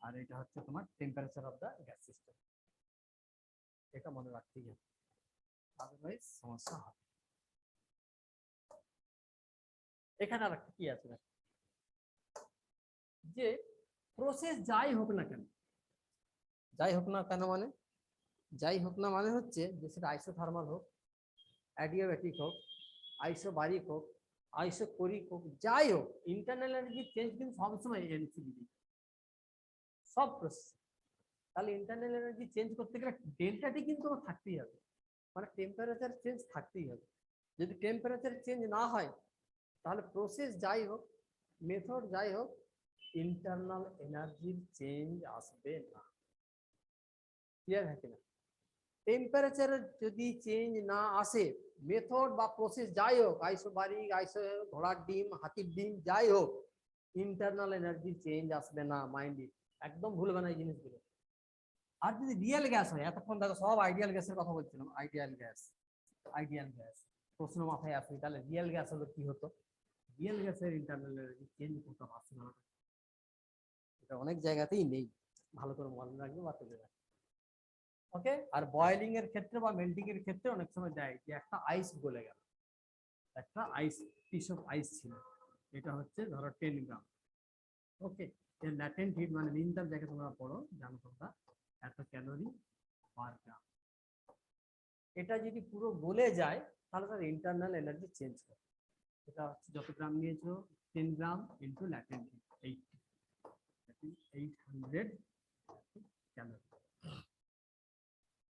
আর এটা হচ্ছে তোমার temperature of the gas system. এটা মনে রাখতেই হবে, আদারওয়াইজ সমস্যা হবে। এখানে আর একটা কি আছে যে প্রসেস যাই হোক না কেন, যাই হোক না কেন মানে, যাই হোক না মানে হচ্ছে যে সেটা আইসোথার্মাল হোক, অ্যাডিয়াবেটিক হোক, আইসোবারিক হোক, আইসোকোরিক হোক, যাই হোক ইন্টারনাল এনার্জি চেঞ্জ কিন্তু সবসময় এনসিবি সব প্রসেস। তাহলে ইন্টারনাল এনার্জি চেঞ্জ করতে গেলে ডেল্টাটি কিন্তু থাকতেই হবে, মানে টেম্পারেচার চেঞ্জ থাকতেই হবে। যদি টেম্পারেচার চেঞ্জ না হয় তাহলে প্রসেস যাই হোক, মেথড যাই হোক, ইন্টারনাল এনার্জির চেঞ্জ আসবে না। ক্লিয়ার হয় কিনা? টেম্পারেচার যদি চেঞ্জ না আসে, মেথড বা প্রসেস যাই হোক, আইসোবারিক, আইসো ঘোড়ার ডিম, হাতির ডিম, যাই হোক, ইন্টারনাল এনার্জি চেঞ্জ আসবে না, মাইন্ড ইট, একদম ভুলবে না এই জিনিসগুলো। আর যদি রিয়েল গ্যাস হয়, এতক্ষণ দেখো সব আইডিয়াল গ্যাসের কথা বলছিলাম, আইডিয়াল গ্যাস, আইডিয়াল গ্যাস প্রশ্ন মাথায় আসে, তাহলে রিয়েল গ্যাস হলো কি হতো, রিয়েল গ্যাসের ইন্টারনাল এনার্জি চেঞ্জ করতে পারছে না, এটা অনেক জায়গাতেই নেই, ভালো করে মনে রাখবে বা তুলে রাখবে। ওকে, আর বয়েলিং এর ক্ষেত্রে বা মেল্টিং এর ক্ষেত্রে অনেক সময় দেয় যে একটা আইস গলে গেল, একটা আইস, পিস অফ আইস ছিল, এটা হচ্ছে ধরো 10 গ্রাম। ওকে, এর ল্যাটেন্ট হিট মানে নিনটার জায়গায় তোমরা পড়ো, জানো তোমরা এত ক্যালোরি পার গ্রাম। এটা যদি পুরো গলে যায় তাহলে তার ইন্টারনাল এনার্জি চেঞ্জ করে, এটা হচ্ছে যত গ্রাম নিয়েছো 10 gram into latent heat 800 calorie.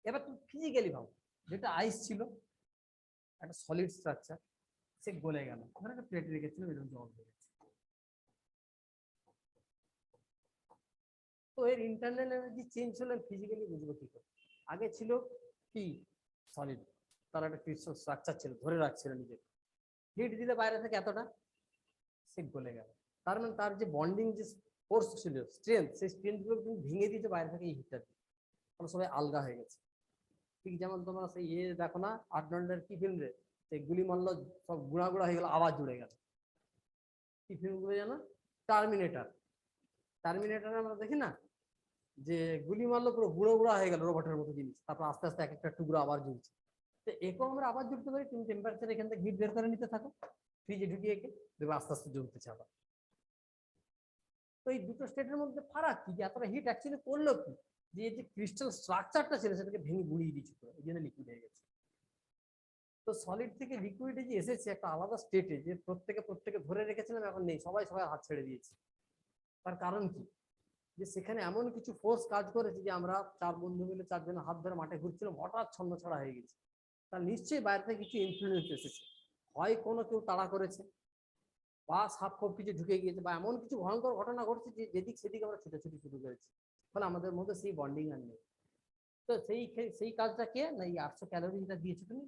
এবার তুমি ফিজিক্যালি ভাবো, যেটা আইস ছিল একটা সলিড স্ট্রাকচার, সে গলে গেল, ধরো একটা প্লেটে রেখেছিল, এরকম জল হয়ে গেছে, তো এর ইন্টারনাল এনার্জি চেঞ্জ হলে ফিজিক্যালি বুঝবো কি করে? আগে ছিল কি সলিড, তার একটা ক্রিস্টাল স্ট্রাকচার ছিল, ধরে রাখছিল নিজেকে, হিট দিলে বাইরে থেকে এতটা, সে গলে গেল, তার মানে তার যে বন্ডিং যে ফোর্স ছিল, স্ট্রেংথ, সেই স্ট্রেংথ গুলো তুমি ভেঙে দিয়েছে বাইরে থেকে এই হিটটা, তাহলে সবাই আলগা হয়ে গেছে। ঠিক যেমন তোমরা সেই দেখো না আর্নল্ডের কি ফিল্ম রে, সেই গুলি মারলো সব গুঁড়া গুঁড়া হয়ে গেল আবার জুড়ে গেল, কি ফিল্ম গুলো জানো? টার্মিনেটর। টার্মিনেটর আমরা দেখি না যে গুলি মারলো পুরো গুঁড়ো গুঁড়া হয়ে গেল রোবটের মতো জিনিস, তারপর আস্তে আস্তে এক একটা টুকরো আবার জ্বলছে। তো একেও আমরা আবার জুড়তে পারি, তুমি টেম্পারেচার এখান থেকে হিট বের করে নিতে থাকো ফ্রিজে ঢুকিয়ে দেখবে আস্তে আস্তে জ্বলতেছে আবার। তো এই দুটো স্টেটের মধ্যে ফারাক কি, যে এতটা হিট অ্যাকচুয়ালি করলো কি, যে এই যে ক্রিস্টাল স্ট্রাকচারটা ছিল সেটাকে ভেঙে গুঁড়িয়ে দিচ্ছে, এই জন্য লিকুইড হয়ে গেছে। তো সলিড থেকে লিকুইডে যে এসেছে একটা আলাদা স্টেটে, যে প্রত্যেকে ধরে রেখেছিলাম এখন নেই, সবাই হাত ছেড়ে দিয়েছে। তার কারণ কি, যে সেখানে এমন কিছু ফোর্স কাজ করেছে যে আমরা চার বন্ধু মিলে চারজনের হাত ধরে মাঠে ঘুরছিলাম, হঠাৎ ছন্ন ছড়া হয়ে গেছে। তার নিশ্চয়ই বাইরে থেকে কিছু ইনফ্লুয়েন্স এসেছে, হয় কোনো কেউ তাড়া করেছে, বা সাপ খোপ কিছু ঢুকে গিয়েছে, বা এমন কিছু ভয়ঙ্কর ঘটনা ঘটছে যে যেদিক সেদিক আমরা ছুটাছুটি শুরু করেছি, ফলে আমাদের মধ্যে সেই বন্ডিং আর নেই। তো সেই কাজটা কে না, এই 800 ক্যালোরি যেটা দিয়েছো তুমি,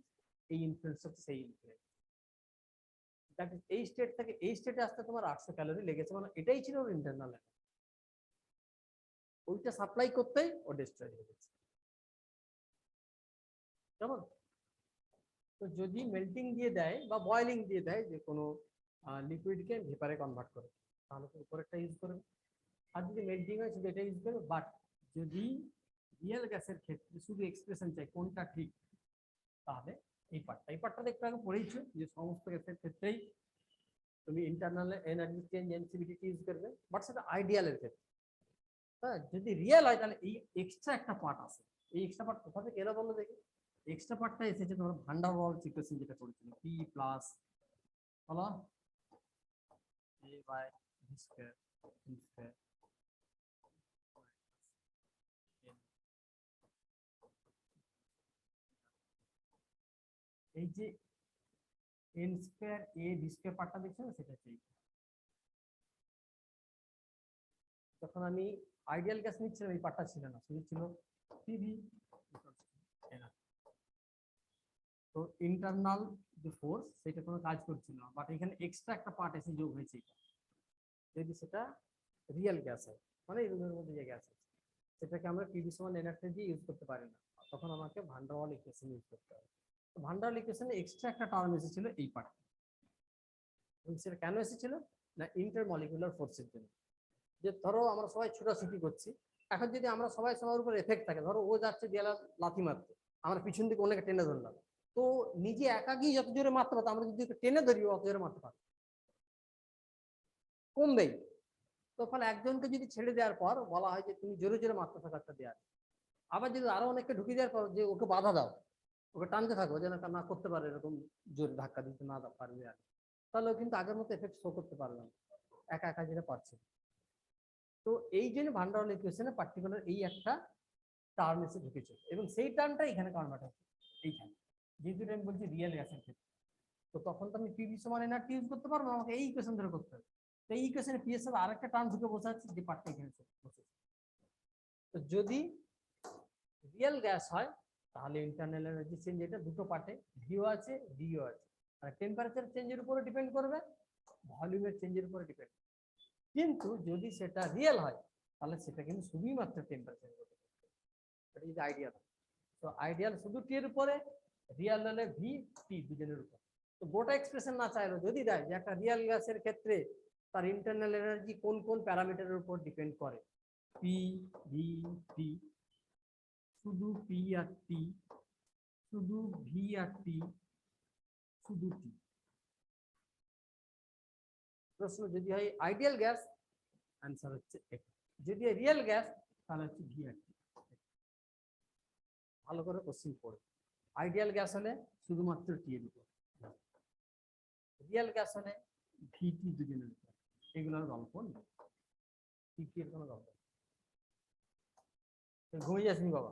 এই ইনফ্লুয়েন্স হচ্ছে সেই ইনফ্লুয়েন্স। এই স্টেট থেকে এই স্টেটে আসতে তোমার 800 ক্যালোরি লেগেছে, মানে এটাই ছিল ওর ইন্টারনাল, ওইটা সাপ্লাই করতেই ও ডিস্ট্রয় হয়ে গেছে। কেমন? তো যদি মেল্টিং দিয়ে দেয় বা বয়েলিং দিয়ে দেয় যে কোনো লিকুইডকে ভেপারে কনভার্ট করে, তাহলে তো উপরেরটা ইউজ করবে। আর যদি মেল্টিং হয় শুধু এটা ইউজ করবে। বাট যদি রিয়েল গ্যাসের ক্ষেত্রে শুধু এক্সপ্রেশন চাই কোনটা ঠিক, তাহলে এই পার্টটা একটু আগে পড়েইছো যে সমস্ত গ্যাসের ক্ষেত্রেই তুমি internal energy change NCVT use করবে, বাট সেটা আইডিয়ালের ক্ষেত্রে। হ্যাঁ, যদি রিয়েল হয় তাহলে এই এক্সট্রা একটা পার্ট আছে। এই এক্সট্রা পার্ট কোথা থেকে এলো বলো দেখি? এক্সট্রা পার্টটা এসেছে তোমার ভান্ডার ওয়াল ইকুয়েশন যেটা করেছিল, পি প্লাস হলো a বাই v স্কয়ার t স্কয়ার এই যে n square a v square পার্টটা দেখছো না, সেটা চাই। যখন আমি আইডিয়াল গ্যাস নিচ্ছিলাম এই পার্টটা ছিল না, শুধু ছিল পিভি। তো ইন্টারনাল যে ফোর্স সেটা কোনো কাজ করছিল না, বাট এখানে এক্সট্রা একটা পার্ট এসে যোগ হয়েছে। যদি সেটা রিয়েল গ্যাস হয়, মানে এই রুমের মধ্যে যে গ্যাস আছে, সেটাকে আমরা পিভি সমান এনআরটি দিয়ে ইউজ করতে পারি না, তখন আমাকে ভান্ডার ওয়াল ইকুয়েশন ইউজ করতে হবে। তো ভান্ডার ওয়াল ইকুয়েশনে এক্সট্রা একটা টার্ম এসেছিল এই পার্ট, এবং সেটা কেন এসেছিল না ইন্টারমলিকুলার ফোর্সের জন্য। যে ধরো আমরা সবাই ছুটাছুটি করছি, এখন যদি আমরা সবাই সবার উপর এফেক্ট থাকে, ধরো ও যাচ্ছে দেয়ালে লাথি মারতে, আমরা পিছন দিকে অনেকে টেনে ধরলাম, তো নিজে একাকি যত জোরে মারতে পারতো, আমরা যদি টেনে ধরি অত জোরে মারতে পারবো, কমবেই। তো ফলে একজনকে যদি ছেড়ে দেওয়ার পর বলা হয় যে তুমি জোরে জোরে মারতে থাকো একটা দেয়াল, আবার যদি আরো অনেককে ঢুকিয়ে দেওয়ার পর যে ওকে বাধা দাও, ওকে টানতে থাকো যেন না করতে পারে, এরকম জোরে ধাক্কা দিতে না পারবে, আর তাহলে ও কিন্তু আগের মতো এফেক্ট শো করতে পারবে না, একা একা যেটা পারছে। তো এই জন্য ভান্ডার ওয়াল ইকুয়েশনে পার্টিকুলার এই একটা টার্ম এসে ঢুকেছে, এবং সেই টার্মটা এখানে কনভার্ট হচ্ছে এইখানে, যেহেতু আমি বলছি রিয়েল গ্যাসের ক্ষেত্রে। তো তখন তো আমি পিভি সমান এনআরটি ইউজ করতে পারবো, আমাকে এই ইকুয়েশন ধরে করতে হবে। তো এই ইকুয়েশনে পি এর সাথে আরেকটা টার্ম ঢুকে বসাচ্ছি, যে পার্টটা এখানে বসেছে। তো যদি রিয়েল গ্যাস হয় তাহলে ইন্টারনাল এনার্জি চেঞ্জ এটা দুটো পার্টে ভিও আছে ডিও আছে, আর টেম্পারেচার চেঞ্জের উপরে ডিপেন্ড করবে, ভলিউমের চেঞ্জের উপরে ডিপেন্ড। কিন্তু যদি সেটা রিয়েল হয় তাহলে সেটা কিন্তু শুধুমাত্র টেম্পারেচার উপরে, এটা যদি আইডিয়াল। তো আইডিয়াল শুধু টি এর উপরে, রিয়েল হলে ভি টি দুজনের উপর। তো গোটা এক্সপ্রেশন না চাইলেও যদি দেয় যে একটা রিয়েল গ্যাসের ক্ষেত্রে তার ইন্টারনাল এনার্জি কোন কোন প্যারামিটারের উপর ডিপেন্ড করে, পি ভি টি, শুধু পি আর টি, শুধু ভি আর টি, শুধু টি। প্রশ্ন যদি হয় আইডিয়াল গ্যাস, অ্যান্সার হচ্ছে এটা। যদি রিয়েল গ্যাস তাহলে হচ্ছে ভি আর টি। ভালো করে কোশ্চেন পড়ে। আইডিয়াল গ্যাস হলে শুধুমাত্র টি এর উপর, রিয়েল গ্যাস হলে ভিটি দুজনের উপর। এগুলোর গল্প নেই, টি এর কোনো গল্প। ঘুমিয়ে যাসনি বাবা।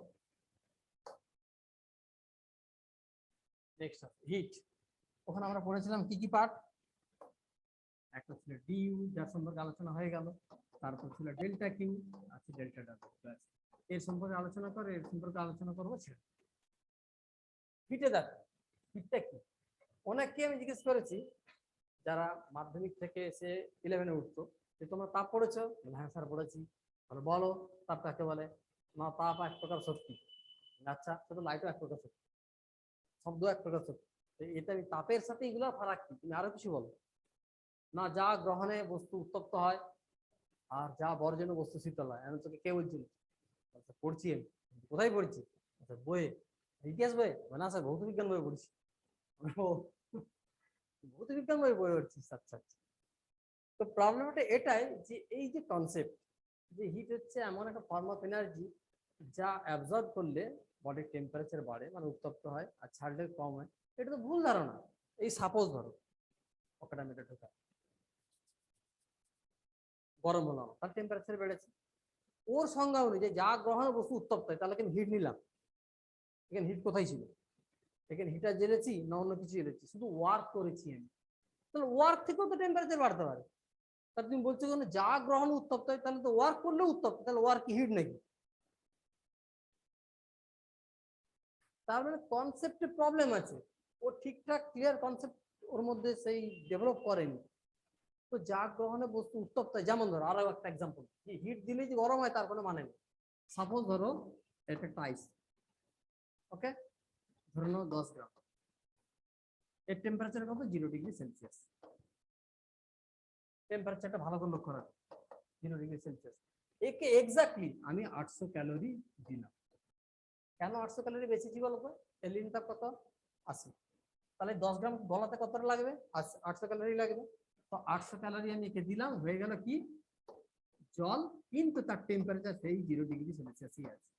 Next heat. ওখানে আমরা পড়েছিলাম কি কি পার্ট, একটা ছিল ডিইউ যার সম্পর্কে আলোচনা হয়ে গেল, তারপর ছিল ডেল্টা কিউ, আছে ডেল্টা ডাব্লিউ, এর সম্পর্কে আলোচনা করে এর সম্পর্কে আলোচনা করবো। হিটে দেখো, হিটটা কি অনেককে আমি জিজ্ঞেস করেছি যারা মাধ্যমিক থেকে এসে 11-এ উঠতো, যে তোমরা তাপ পড়েছো? হ্যাঁ স্যার পড়েছি। বলো তাপ কাকে বলে? না, তাপ এক প্রকার শক্তি। আচ্ছা, শুধু লাইটও এক প্রকার শক্তি, শব্দ এক প্রকার শক্তি। এটা আমি তাপের সাথে এগুলো ফারাক কি, তুমি আরো কিছু বলো না। যা গ্রহণে বস্তু উত্তপ্ত হয় আর যা বর্জনে বস্তু শীতল হয়, আমি তোকে কে বলছিল? আচ্ছা পড়ছি আমি। কোথায় পড়ছি? আচ্ছা বইয়ে, ইতিহাস বইয়ে মানে আছে, ভৌত বিজ্ঞান বইয়ে পড়ছি। ও, ভৌত বিজ্ঞান বইয়ে পড়ে পড়ছিস, আচ্ছা আচ্ছা। তো প্রবলেমটা এটাই যে এই যে কনসেপ্ট যে হিট হচ্ছে এমন একটা ফর্ম অফ এনার্জি যা অ্যাবজর্ব করলে বডির টেম্পারেচার বাড়ে, মানে উত্তপ্ত হয়, আর ছাড়লে কম হয়। এটা তো ভুল ধারণা। এই সাপোজ ধরো অকাডেমিটা ঢোকা, গরম হলো, তার টেম্পারেচার বেড়েছে, ওর সংজ্ঞা অনুযায়ী যা গ্রহণের বস্তু উত্তপ্ত হয়, তাহলে কিন্তু হিট নিলাম। এখানে হিট কোথায় ছিল? এখানে হিটার জ্বেলেছি না অন্য কিছু জ্বেলেছি? শুধু ওয়ার্ক করেছি আমি। তাহলে ওয়ার্ক থেকেও তো টেম্পারেচার বাড়তে পারে। তাহলে তুমি বলছো কেন যা গ্রহণ উত্তপ্ত হয়, তাহলে তো ওয়ার্ক করলেও উত্তপ্ত, তাহলে ওয়ার্ক কি হিট নাকি? তার মানে কনসেপ্টে প্রবলেম আছে, ও ঠিকঠাক ক্লিয়ার কনসেপ্ট ওর মধ্যে সেই ডেভেলপ করেনি। তো যা গ্রহণে বস্তু উত্তপ্ত হয়, যেমন ধরো আরো একটা এক্সাম্পল, যে হিট দিলে যে গরম হয় তার কোনো মানে নেই। সাপোজ ধরো এটা একটা আইস, ওকে, ধরে নাও 10 গ্রাম, এর টেম্পারেচার কত? 0°C। টেম্পারেচারটা ভালো করে লক্ষ্য রাখো, 0°C। একে এক্স্যাক্টলি আমি 800 ক্যালোরি দিলাম। কেন 800 ক্যালোরি বেশি কি বলতো? এলিনটা কত? 80। তাহলে 10 গ্রাম গলাতে কতটা লাগবে? 800 ক্যালোরি লাগবে। তো 800 ক্যালোরি আমি একে দিলাম, হয়ে গেল কি? জল, কিন্তু তার টেম্পারেচার সেই 0°C আছে।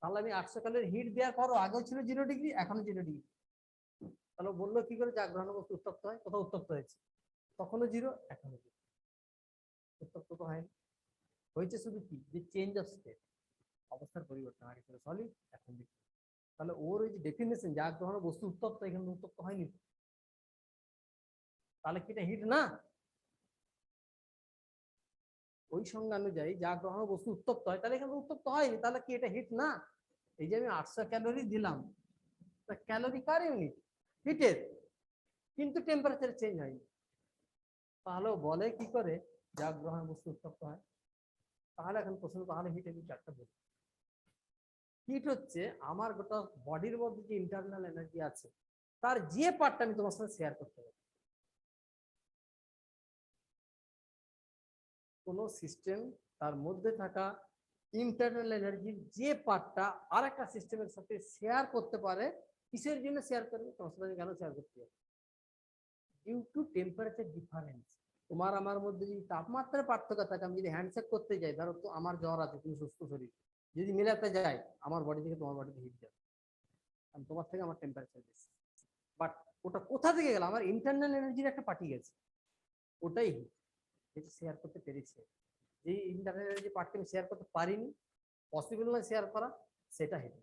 তাহলে আমি 800 ক্যালোরি হিট দেওয়ার পরও আগেও ছিল 0°, এখনো 0°। তাহলে বললো কি করে যা গ্রহণ বস্তু উত্তপ্ত হয়? কোথাও উত্তপ্ত হয়েছে, তখনও 0, এখনো 0। উত্তপ্ত তো হয়নি, হয়েছে শুধু কি যে চেঞ্জ অফ স্টেট, অবস্থার পরিবর্তন, আগে ছিল সলিড এখন লিকুইড। তাহলে ওর ওই যে ডেফিনেশন যা গ্রহণ বস্তু উত্তপ্ত, এখানে উত্তপ্ত হয়নি, তাহলে কি এটা হিট না? ওই সংজ্ঞা অনুযায়ী যা গ্রহণ বস্তু উত্তপ্ত হয়, তাহলে এখানে উত্তপ্ত হয়নি, তাহলে কি এটা হিট না? এই যে আমি 800 ক্যালোরি দিলাম, ক্যালোরি কার ইউনিট? হিটের, কিন্তু টেম্পারেচার চেঞ্জ হয়নি। তাহলে বলে কি করে যা গ্রহণ বস্তু উত্তপ্ত হয়? তাহলে এখন প্রশ্ন, তাহলে হিট আমি চারটা বলি। হিট হচ্ছে আমার গোটা বডির মধ্যে যে ইন্টারনাল এনার্জি আছে, তার যে পার্টটা আমি তোমার সাথে শেয়ার করতে পারি। কোনো সিস্টেম তার মধ্যে থাকা ইন্টারনাল এনার্জির যে পার্টটা আর একটা সিস্টেমের সাথে শেয়ার করতে পারে। কিসের জন্য শেয়ার করবে? তোমার সাথে কেন শেয়ার করতে হবে? Due to temperature difference. তোমার আমার মধ্যে যদি তাপমাত্রার পার্থক্য থাকে, আমি যদি হ্যান্ডশেক করতে যাই, ধরো তো আমার জ্বর আছে, তুমি সুস্থ শরীর, যদি মেলাতে যাই, আমার বডি থেকে তোমার বডিতে হিট যাবে, কারণ তোমার থেকে আমার টেম্পারেচার বেশি। বাট ওটা কোথা থেকে গেল? আমার ইন্টারনাল এনার্জির একটা পার্টি গেছে, ওটাই হিট, যেটা শেয়ার করতে পেরেছে। যে ইন্টারনাল এনার্জি পার্টকে আমি শেয়ার করতে পারিনি, পসিবল না শেয়ার করা, সেটা হিট।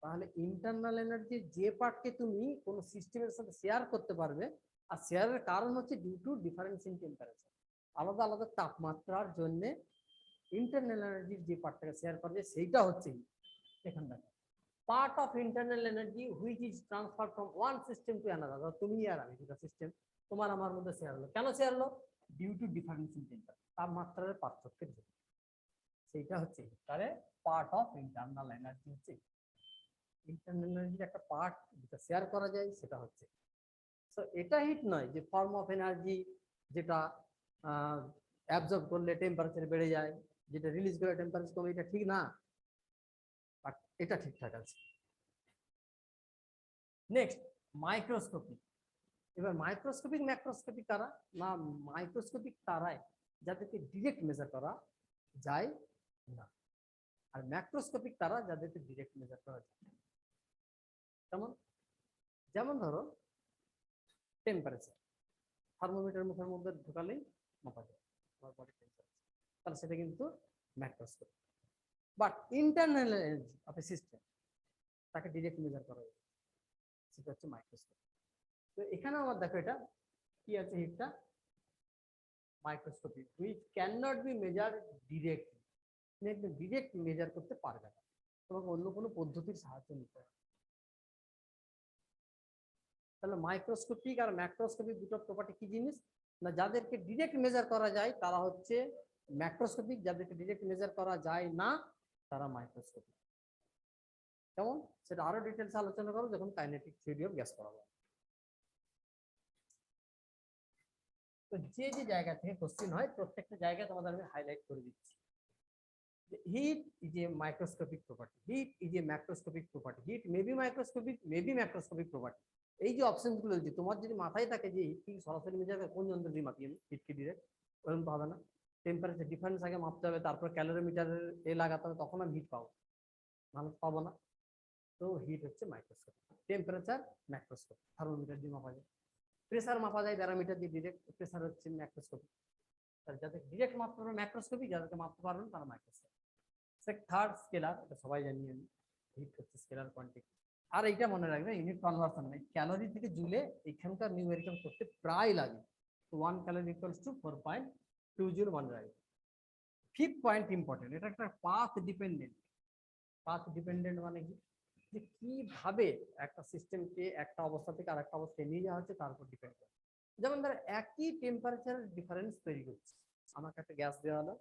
তাহলে ইন্টারনাল এনার্জির যে পার্টকে তুমি কোনো সিস্টেমের সাথে শেয়ার করতে পারবে, আর শেয়ারের কারণ হচ্ছে due to difference in temperature, আলাদা আলাদা তাপমাত্রার জন্য ইন্টারনাল এনার্জির যে পার্টটাকে শেয়ার করবে সেইটা হচ্ছে এখান থেকে part of internal energy which is transfer from one system to another. তুমি আর আমি দুটো সিস্টেম, তোমার আমার মধ্যে শেয়ার হলো, কেন শেয়ার হলো? Due to difference in temperature, তাপমাত্রার পার্থক্যের জন্য। সেইটা হচ্ছে তাহলে পার্ট অফ ইন্টারনাল এনার্জি হচ্ছে ইন্টারনাল এনার্জির একটা পার্ট যেটা শেয়ার করা যায়, সেটা হচ্ছে। তো এটা হিট নয় যে ফর্ম অফ এনার্জি যেটা অ্যাবজর্ব করলে টেম্পারেচার বেড়ে যায়, যেটা রিলিজ করে টেম্পারেচার কমে, এটা ঠিক না, বাট এটা ঠিকঠাক আছে। Next microscopic. এবার মাইক্রোস্কোপিক ম্যাক্রোস্কোপিক কারা? না, মাইক্রোস্কোপিক তারাই যাদেরকে ডিরেক্ট মেজার করা যায় না, আর ম্যাক্রোস্কোপিক তারা যাদেরকে ডিরেক্ট মেজার করা যায়। যেমন যেমন ধরো টেম্পারেচার, থার্মোমিটার মুখের মধ্যে ঢোকালেই মাপা যায় আমার বডি টেম্পারেচার, তাহলে সেটা কিন্তু macroscope. But internal energy of a system, তাকে ডিরেক্ট মেজার করা যায়, সেটা হচ্ছে মাইক্রোস্কোপ। তো এখানে আমার দেখো এটা কি আছে, হিটটা microscopic, which can not be measure directly. তুমি একদম ডিরেক্ট মেজার করতে পারবে না, তোমাকে অন্য কোনো পদ্ধতির সাহায্য নিতে হবে। তাহলে মাইক্রোস্কোপিক আর ম্যাক্রোস্কোপিক দুটো প্রপার্টি কি জিনিস? না, যাদেরকে ডিরেক্ট মেজার করা যায় তারা হচ্ছে ম্যাক্রোস্কোপিক, যাদেরকে ডিরেক্ট মেজার করা যায় না তারা মাইক্রোস্কোপিক। কেমন, সেটা আরো ডিটেলস আলোচনা করো যখন কাইনেটিক থিওরি অফ গ্যাস পড়াবো। তো যে যে জায়গা থেকে কোশ্চেন হয় প্রত্যেকটা জায়গায় তোমাদের আমি হাইলাইট করে দিচ্ছি। Heat is a microscopic property. Heat is a macroscopic property. Heat may be microscopic, may be macroscopic property. এই যে অপশনস গুলো যে তোমার যদি মাথায় থাকে যে হিট কি সরাসরি মেজাবে কোন যন্ত্র দিয়ে মাপি আমি হিট কি ডিরেক্ট, ওরকম তো হবে না। টেম্পারেচার ডিফারেন্স আগে মাপতে হবে, তারপর ক্যালোরিমিটারের এ লাগাতে হবে, তখন আমি হিট পাবো, মানে পাবো না। তো হিট হচ্ছে মাইক্রোস্কোপ, টেম্পারেচার ম্যাক্রোস্কোপ, থার্মোমিটার দিয়ে মাপা যায়, প্রেসার মাপা যায় ব্যারোমিটার দিয়ে ডিরেক্ট, প্রেসার হচ্ছে ম্যাক্রোস্কোপ। যাদের ডিরেক্ট মাপতে পারবে ম্যাক্রোস্কোপি, যাদেরকে মাপতে পারবেন তারা মাইক্রোস্কোপ। থার্ড স্কেলার, এটা সবাই জানি আমি, হিট হচ্ছে স্কেলার কোয়ান্টিটি। আর এইটা মনে রাখবে ইউনিট কনভার্সন নাই, ক্যালোরি থেকে জুলে এখানকার নিউমেরিক্যাল করতে প্রায় লাগে। তো 1 ক্যালোরি ইকুয়ালস টু 4.2 জুল মনে রাখবে। ফিফথ পয়েন্ট ইম্পর্টেন্ট, এটা একটা পাথ ডিপেন্ডেন্ট। পাথ ডিপেন্ডেন্ট মানে কি, যে কিভাবে একটা সিস্টেমকে একটা অবস্থা থেকে আরেকটা অবস্থায় নিয়ে যাওয়া হচ্ছে তার উপর ডিপেন্ড করে। যেমন ধরো একই টেম্পারেচার ডিফারেন্স তৈরি করছে, আমাকে একটা গ্যাস দেওয়া হলো,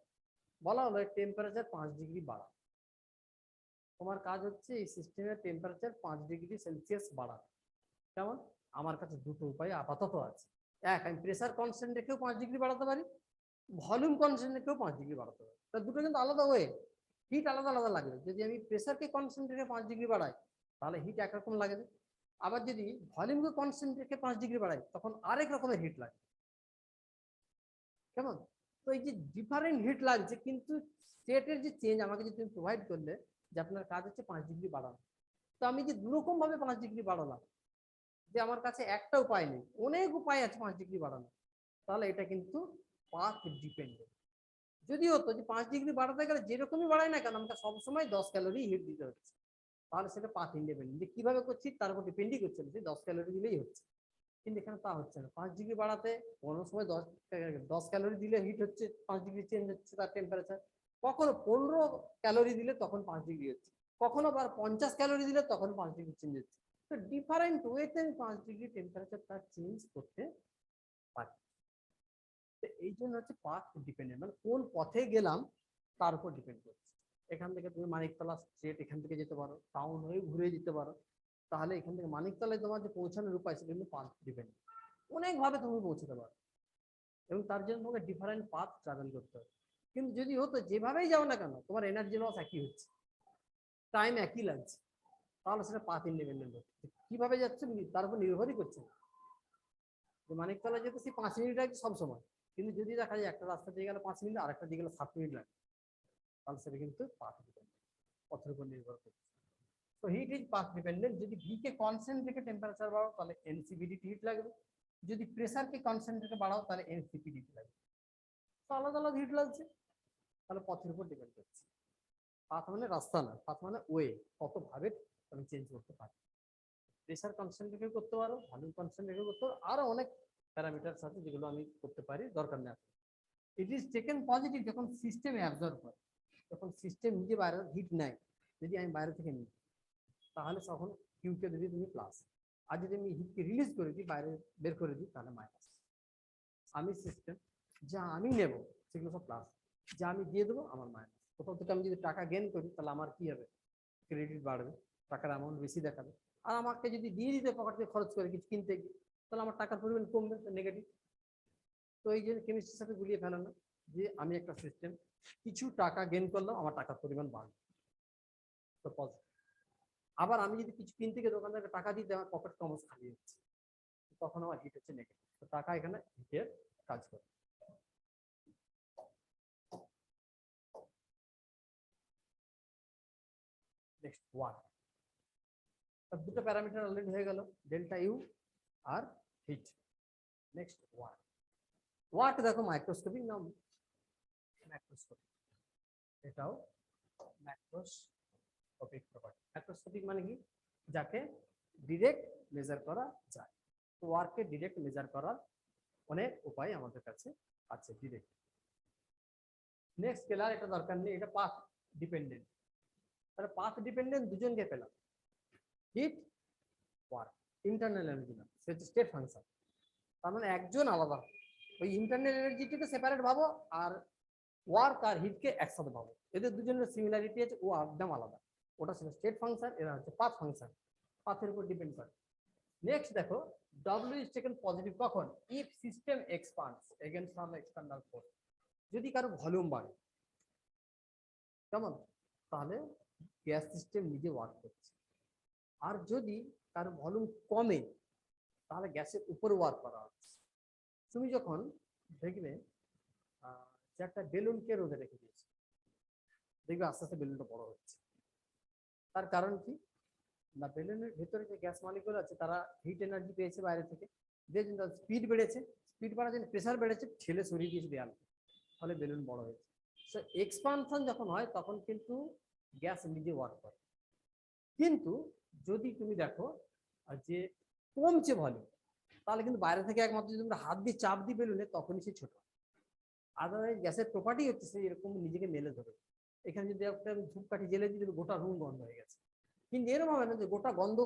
বলা হলো টেম্পারেচার 5 ডিগ্রি বাড়া, তোমার কাজ হচ্ছে এই সিস্টেমের টেম্পারেচার 5 ডিগ্রি সেলসিয়াস বাড়া। কেমন, আমার কাছে দুটো উপায় আপাতত আছে। এক, আমি প্রেসার কনস্ট্যান্ট রেখেও 5 ডিগ্রি বাড়াতে পারি, ভলিউম কনস্ট্যান্ট রেখেও 5 ডিগ্রি বাড়াতে পারি। তা দুটো কিন্তু আলাদা ওয়ে, হিট আলাদা আলাদা লাগবে। যদি আমি প্রেসারকে কনস্ট্যান্ট রেখে 5 ডিগ্রি বাড়াই তাহলে হিট একরকম লাগবে, আবার যদি ভলিউমকে কনস্ট্যান্ট রেখে 5 ডিগ্রি বাড়াই তখন আরেক রকমের হিট লাগে। কেমন, তো এই যে ডিফারেন্ট হিট লাগছে, কিন্তু স্টেটের যে চেঞ্জ আমাকে যদি তুমি প্রোভাইড করলে যে আপনার কাজ হচ্ছে 5 ডিগ্রি বাড়ানো, তো আমি যে দুরকম ভাবে 5 ডিগ্রি বাড়ালাম, যে আমার কাছে একটা উপায় নেই, অনেক উপায় আছে 5 ডিগ্রি বাড়ানো, তাহলে এটা কিন্তু পাথ ডিপেন্ডেন্ট। যদি হতো যে 5 ডিগ্রি বাড়াতে গেলে যেরকমই বাড়াই না কেন আমাকে সবসময় 10 ক্যালোরি হিট দিতে হচ্ছে, তাহলে সেটা পাথ ইন্ডিপেন্ডেন্ট। যে কিভাবে করছি তার উপর ডিপেন্ডই করছে, যে 10 ক্যালোরি দিলেই হচ্ছে। কিন্তু এখানে তা হচ্ছে না, 5 ডিগ্রি বাড়াতে কোনো সময় 10 ক্যালোরি দিলে হিট হচ্ছে, 5 ডিগ্রি চেঞ্জ হচ্ছে তার টেম্পারেচার। কখনো 15 ক্যালোরি দিলে তখন 5 ডিগ্রি হচ্ছে, কখনো আবার 50 ক্যালোরি দিলে তখন 5 ডিগ্রি চেঞ্জ হচ্ছে। তো ডিফারেন্ট ওয়েতে আমি 5 ডিগ্রি টেম্পারেচার তার চেঞ্জ করতে পারি। তো এই জন্য হচ্ছে পাথ ডিপেন্ডেন্ট, মানে কোন পথে গেলাম তার উপর ডিপেন্ড করছে। এখান থেকে তুমি মানিকতলা স্ট্রেট এখান থেকে যেতে পারো, টাউন হয়ে ঘুরে যেতে পারো, তাহলে এখান থেকে মানিকতলায় তোমার যে পৌঁছানোর উপায় সেটা কিন্তু পাথ ডিপেন্ড, অনেকভাবে তুমি পৌঁছতে পারো, এবং তার জন্য তোমাকে ডিফারেন্ট পাথ ট্রাভেল করতে হবে। কিন্তু যদি হতো যেভাবেই যাও না কেন তোমার এনার্জি লস একই হচ্ছে, টাইম একই লাগছে, তাহলে সেটা পাথ ইন্ডিপেন্ডেন্ট হচ্ছে। কিভাবে যাচ্ছে তার উপর নির্ভরই করছে না। মানিকতলা যেতে সেই 5 মিনিট লাগে সবসময়, কিন্তু যদি দেখা যায় একটা রাস্তা দিয়ে গেলে 5 মিনিট, আর একটা দিয়ে গেলে 7 মিনিট লাগে, তাহলে সেটা কিন্তু পাথ ডিপেন্ডেন্ট, পথের উপর নির্ভর করছে। তো হিট ইজ পাথ ডিপেন্ডেন্ট। যদি ভি কে কনস্ট্যান্ট রেখে টেম্পারেচার বাড়াও তাহলে এনসিপিডিটি হিট লাগবে, যদি প্রেসারকে কনস্ট্যান্ট রেখে বাড়াও তাহলে এনসিপিডিটি লাগবে। তো আলাদা আলাদা হিট লাগছে, তাহলে পথের উপর ডিপেন্ড করছে। পাথ মানে রাস্তা না, পাথ মানে ওয়ে, কত ভাবে আমি চেঞ্জ করতে পারি। প্রেসার কনস্ট্যান্ট রেখে করতে পারো, ভলিউম কনস্ট্যান্ট রেখে করতে পারো, আরো অনেক প্যারামিটার আছে যেগুলো আমি করতে পারি, দরকার নেই। ইট ইজ টেকেন পজিটিভ যখন সিস্টেমে অ্যাবজর্ব করে, যখন সিস্টেম নিজে বাইরে হিট নেয়, যদি আমি বাইরে থেকে নিই তাহলে তখন কিউকে যদি তুমি প্লাস, আর যদি আমি হিটকে রিলিজ করে দিই বাইরে বের করে দিই তাহলে মাইনাস। আমি সিস্টেম যা আমি নেব সেগুলো সব প্লাস, যা আমি দিয়ে দেবো আমার মাইনাস। কোথাও থেকে আমি যদি টাকা গেন করি তাহলে আমার কি হবে, ক্রেডিট বাড়বে, টাকার অ্যামাউন্ট বেশি দেখাবে। আর আমাকে যদি দিয়ে দিতে পকেট থেকে খরচ করে কিছু কিনতে গিয়ে তাহলে আমার টাকার পরিমাণ কমবে, নেগেটিভ। তো এই যে কেমিস্ট্রির সাথে গুলিয়ে ফেলানো, যে আমি একটা সিস্টেম কিছু টাকা গেন করলাম আমার টাকার পরিমাণ বাড়বে, তো পজিটিভ। আবার আমি যদি কিছু কিনতে গিয়ে দোকানদারকে টাকা দিতে আমার পকেট কমস খালি হচ্ছে, তখন আমার হিট হচ্ছে নেগেটিভ। তো টাকা এখানে হিটের কাজ করে। নেক্সট ওয়াট, দুটো প্যারামিটার অলরেডি হয়ে গেল, ডেল্টা ইউ আর হিট। Next what. ওয়াট দেখো মাইক্রোস্কোপিক নাম, ম্যাক্রোস্কোপিক, এটাও ম্যাক্রোস্কোপিক প্রপার্টি। ম্যাক্রোস্কোপিক মানে কি, যাকে ডিরেক্ট মেজার করা যায়। তো ওয়ার্ককে ডিরেক্ট মেজার করার অনেক উপায় আমাদের কাছে আছে ডিরেক্ট। নেক্সট স্কেলার, এটা দরকার নেই, এটা পাথ ডিপেন্ডেন্ট। তাহলে পাথ ডিপেন্ডেন্ট দুজনকে পেলাম, হিট ওয়ার্ক, ইন্টারনাল এনার্জি না, সে হচ্ছে স্টেট ফাংশন। তার মানে একজন আলাদা, ওই ইন্টারনাল এনার্জিটিকে সেপারেট ভাবো আর ওয়ার্ক আর হিটকে একসাথে ভাবো, এদের দুজনের সিমিলারিটি আছে, ও একদম আলাদা। ওটা ছিল স্টেট ফাংশন, এরা হচ্ছে পাথ ফাংশন, পাথের উপর ডিপেন্ড করে। নেক্সট দেখো W is taken পজিটিভ কখন, if system expands against some external force, যদি কারো ভলিউম বাড়ে, কেমন, তাহলে গ্যাস সিস্টেম নিজে ওয়ার্ক করছে। আর যদি কারো ভলিউম কমে, তাহলে গ্যাসের উপরে ওয়ার্ক করা হচ্ছে। তুমি যখন দেখবে যে একটা বেলুনকে রোদে রেখে দিয়েছে, দেখবে আস্তে আস্তে বেলুনটা বড় হচ্ছে। তার কারণ কি না, বেলুনের ভেতরে যে গ্যাস মলিকিউল আছে তারা হিট এনার্জি পেয়েছে বাইরে থেকে, যে জন্য স্পিড বেড়েছে, স্পিড বাড়ার জন্য প্রেসার বেড়েছে, ঠেলে সরিয়ে দিয়েছে দেয়াল, ফলে বেলুন বড় হয়েছে। সো এক্সপানশন যখন হয় তখন কিন্তু গ্যাস নিজে ওয়ার্ক করে। কিন্তু যদি তুমি দেখো যে কমছে ভলিউম, তাহলে কিন্তু বাইরে থেকে একমাত্র যদি আমরা হাত দিয়ে চাপ দিই বেলুনে, তখনই সে ছোট। আদারওয়াইজ গ্যাসের প্রপার্টি হচ্ছে সে এরকম নিজেকে মেলে ধরে। এখানে যদি একটা ধূপকাঠি জেলে দিই, গোটা রুম বন্ধ হয়ে গেছে, কিন্তু এরকম হবে না যে গোটা গন্ধ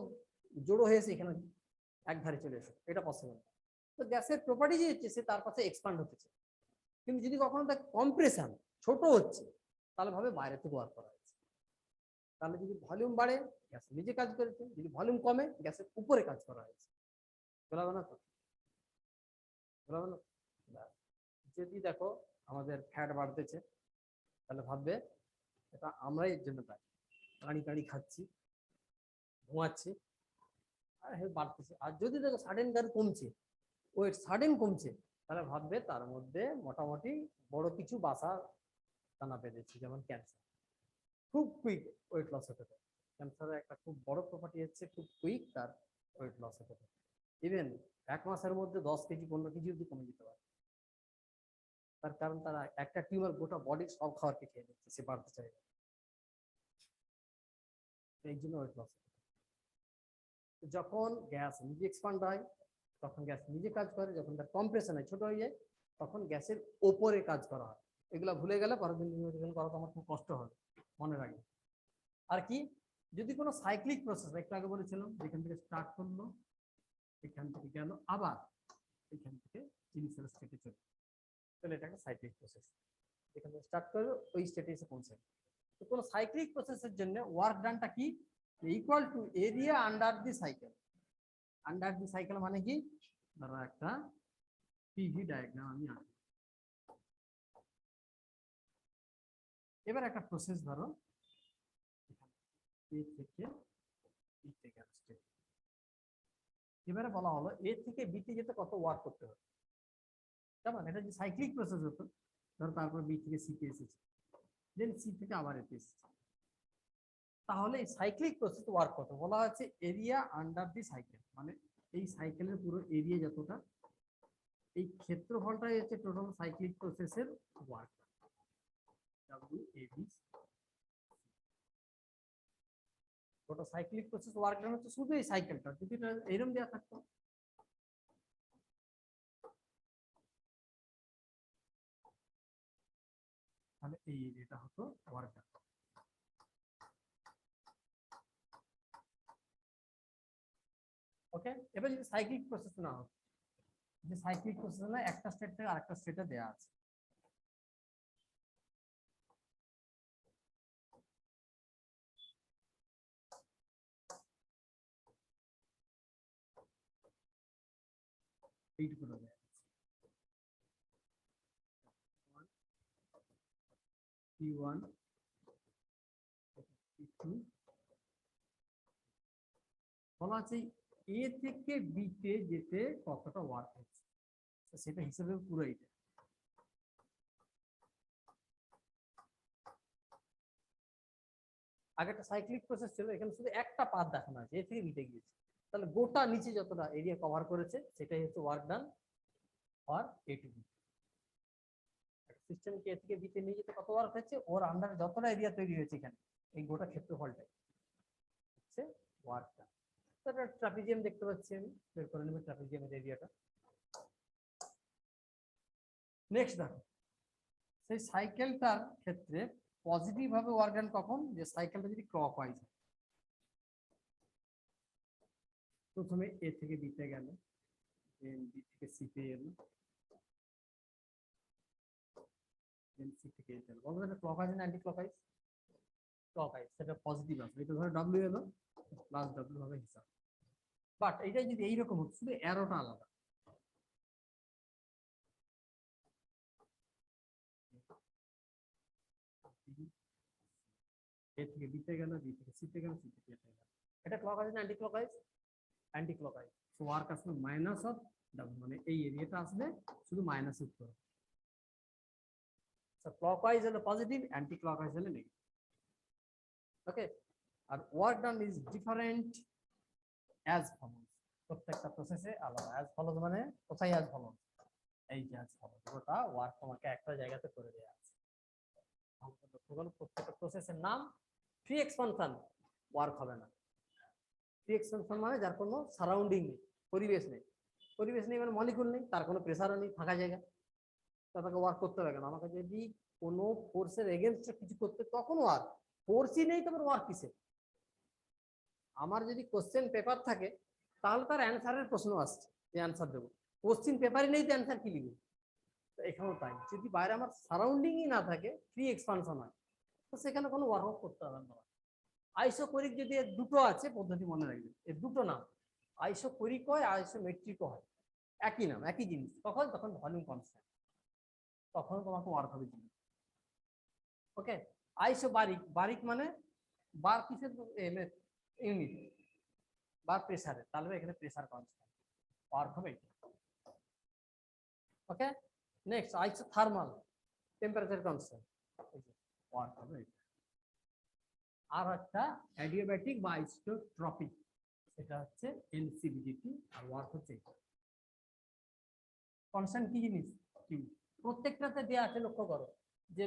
জড়ো হয়েছে এখানে এক ধারে চলে এসে, এটা পসিবল। তো গ্যাসের প্রপার্টি যে হচ্ছে সে তার কাছে এক্সপান্ড হচ্ছে। কিন্তু যদি কখনো তার কম্প্রেশন ছোট হচ্ছে, তাহলে ভাবে বাইরে থেকে ওয়ার্ক করা হয়েছে। তাহলে যদি ভলিউম বাড়ে, গ্যাস নিজে কাজ করেছে, যদি ভলিউম কমে, গ্যাসের উপরে কাজ করা হয়েছে। বলা না তো, বলা না। যদি দেখো আমাদের ফ্যাট বাড়তেছে, তাহলে ভাববে এটা আমরাই এর জন্য দায়ী, কাঁড়ি কাঁড়ি খাচ্ছি, ঘুমাচ্ছি, আর হেলথ বাড়তেছে। আর যদি দেখো সাডেন কার কমছে, ওয়েট সাডেন কমছে, তাহলে ভাববে তার মধ্যে মোটামুটি বড় কিছু বাসা টানা বেঁধেছে, যেমন ক্যান্সার। খুব কুইক ওয়েট লস হতে পারে। ক্যান্সারের একটা খুব বড় প্রপার্টি হচ্ছে খুব কুইক তার ওয়েট লস হতে পারে। ইভেন 1 মাসের মধ্যে 10 কেজি 15 কেজি অব্দি কমে যেতে পারে। তার কারণ তারা একটা টিউমার গোটা বডির সব খাবারকে খেয়ে নিচ্ছে, সে বাড়তে চায়, এই জন্য ওয়েট লস। যখন গ্যাস নিজে এক্সপান্ড হয়, তখন গ্যাস নিজে কাজ করে। যখন তার কম্প্রেশন হয়, ছোট হয়ে যায়, তখন গ্যাসের ওপরে কাজ করা হয়। এগুলো ভুলে গেলে পরের দিন করা তো আমার খুব কষ্ট হবে, মনে রাখবে। আর কি, যদি কোনো সাইক্লিক প্রসেস, একটু আগে বলেছিলাম যেখান থেকে স্টার্ট করলো, এখান থেকে গেল, আবার এখান থেকে ইনিশিয়াল স্টেটে চলে, তাহলে এটা একটা সাইক্লিক প্রসেস। যেখান থেকে স্টার্ট করলো ওই স্টেটে এসে পৌঁছায়। তো কোনো সাইক্লিক প্রসেসের জন্য ওয়ার্ক ডানটা কি, equal to area under the cycle. Under the cycle মানে কি, ধরো একটা পিভি ডায়াগ্রাম আমি আঁকি। এবার একটা প্রসেস ধরো এ থেকে বি তে গেল স্টেপ। এবারে বলা হলো এ থেকে বি তে যেতে কত ওয়ার্ক করতে হবে। কেমন, এটা যে সাইক্লিক প্রসেস হতো, ধরো তারপর বি থেকে সি তে এসেছে, দেন সি থেকে আবার এতে এসেছে, তাহলে এই সাইক্লিক প্রসেস ওয়ার্ক কত বলা হচ্ছে এরিয়া আন্ডার দি সাইকেল, মানে এই সাইকেলের পুরো এরিয়া যতটা, এই ক্ষেত্রফলটাই হচ্ছে টোটাল সাইক্লিক প্রসেসের work. WAB total cyclic process work done হচ্ছে শুধু এই সাইকেলটা, যদি এরকম দেওয়া থাকতো, তাহলে এই এরিয়াটা হতো ওয়ার্ক ডান। ওকে, এবার যদি সাইক্লিক প্রসেস না হয়, যে সাইক্লিক প্রসেস না একটা স্টেট থেকে আরেকটা স্টেটে দেওয়া আছে, এইটুকু দেওয়া আছে P1 P2, বলা আছে এ থেকে বি তে যেতে কতটা ওয়ার্ক হচ্ছে, সেটা হিসাবে পুরো এটা। আগে একটা সাইক্লিক প্রসেস ছিল, এখানে শুধু একটা পাথ দেখানো আছে, এ থেকে বিতে গিয়েছে, তাহলে গোটা নিচে যতটা এরিয়া কভার করেছে সেটাই হচ্ছে ওয়ার্ক ডান আর এ টু বি। সিস্টেমকে এ থেকে বিতে নিয়ে যেতে কত ওয়ার্ক হচ্ছে, ওর আন্ডারে যতটা এরিয়া তৈরি হয়েছে এখানে এই গোটা ক্ষেত্রফলটাই হচ্ছে ওয়ার্ক ডান। তারপর ট্রাপিজিয়াম দেখতে পাচ্ছি আমি, বের করে নেব ট্রাপিজিয়ামের এরিয়াটা। নেক্সট দেখো, সেই সাইকেলটার ক্ষেত্রে পজিটিভ ভাবে ওয়ার্ক ডান কখন, যে সাইকেলটা যদি ক্লক ওয়াইজ হয়। প্রথমে এ থেকে বি তে গেল, দেন বি থেকে সি তে এলো, দেন সি থেকে এ গেল। বলবো এটা ক্লক ওয়াইজ না অ্যান্টি ক্লক ওয়াইজ? ক্লকওয়াইজ, সেটা পজিটিভ আছে, এটা ধরো ডব্লিউ এলো প্লাস ডব্লিউ হবে হিসাব। বাট এটা যদি এইরকম হতো, শুধু অ্যারোটা আলাদা, এ থেকে বিতে গেল, বি থেকে সিতে গেল, সি থেকে এতে গেল। এটা ক্লকওয়াইজ না anti clockwise? Anti clockwise. So work আসলে মাইনাস অফ ডাব্লিউ, মানে এই এরিয়াটা আসলে শুধু মাইনাস উত্তর। সো ক্লকওয়াইজ হলো পজিটিভ, অ্যান্টি ক্লকওয়াইজ হলো নেগেটিভ। ওকে, আর work done is different as follows, প্রত্যেকটা প্রসেসে আলাদা। অ্যাজ ফলোজ মানে কোথায় অ্যাজ ফলোজ? এই যে অ্যাজ ফলোজ, ওটা ওয়ার্ক তোমাকে একটা জায়গাতে করে দেওয়া আছে। প্রত্যেকটা প্রসেসের নাম। ফ্রি এক্সপানশন ওয়ার্ক হবে না। ফ্রি এক্সপানশন মানে যার কোনো সারাউন্ডিং নেই, পরিবেশ নেই। পরিবেশ নেই মানে মলিকুল নেই, তার কোনো প্রেসারও নেই, ফাঁকা জায়গা, তাকে ওয়ার্ক করতে হবে কেন? আমাকে যদি কোনো ফোর্সের এগেনস্টে কিছু করতে, তখন ওয়ার্ক। ফোর্সই নেই, তোমার ওয়ার্ক কিসে? আমার যদি কোশ্চেন পেপার থাকে তাহলে তার অ্যান্সারের প্রশ্ন আসছে, যে অ্যান্সার দেবো। কোশ্চেন পেপারই নেই তো অ্যান্সার কি লিখবো? তো এখানেও তাই, যদি বাইরে আমার সারাউন্ডিংই না থাকে, ফ্রি এক্সপানশন হয়, তো সেখানে কোনো ওয়ার্কআউট করতে হবে না। আইসোকোরিক যদি এর দুটো আছে পদ্ধতি, মনে রাখবেন এর দুটো নাম, আইসোকোরিক হয়, আইসোমেট্রিকও হয়, একই নাম, একই জিনিস। তখন ভলিউম কনস্ট্যান্ট, তখন তোমাকে ওয়ার্ক হবে জিনিস। ওকে, আইসোবারিক, বারিক মানে বার কিসের ইউনিট, বার প্রেসারের, তাহলে এখানে প্রেসার কনস্ট্যান্ট, ওয়ার্ক হবে। Okay, next isothermal, temperature constant, work হবে। আর একটা অ্যাডিয়াব্যাটিক বা আইসোট্রপিক, এটা হচ্ছে এনসিবিডিটি, আর ওয়ার্ক হচ্ছে এটা। কনস্ট্যান্ট কি জিনিস? কিউ। প্রত্যেকটাতে দেওয়া আছে, লক্ষ্য করো যে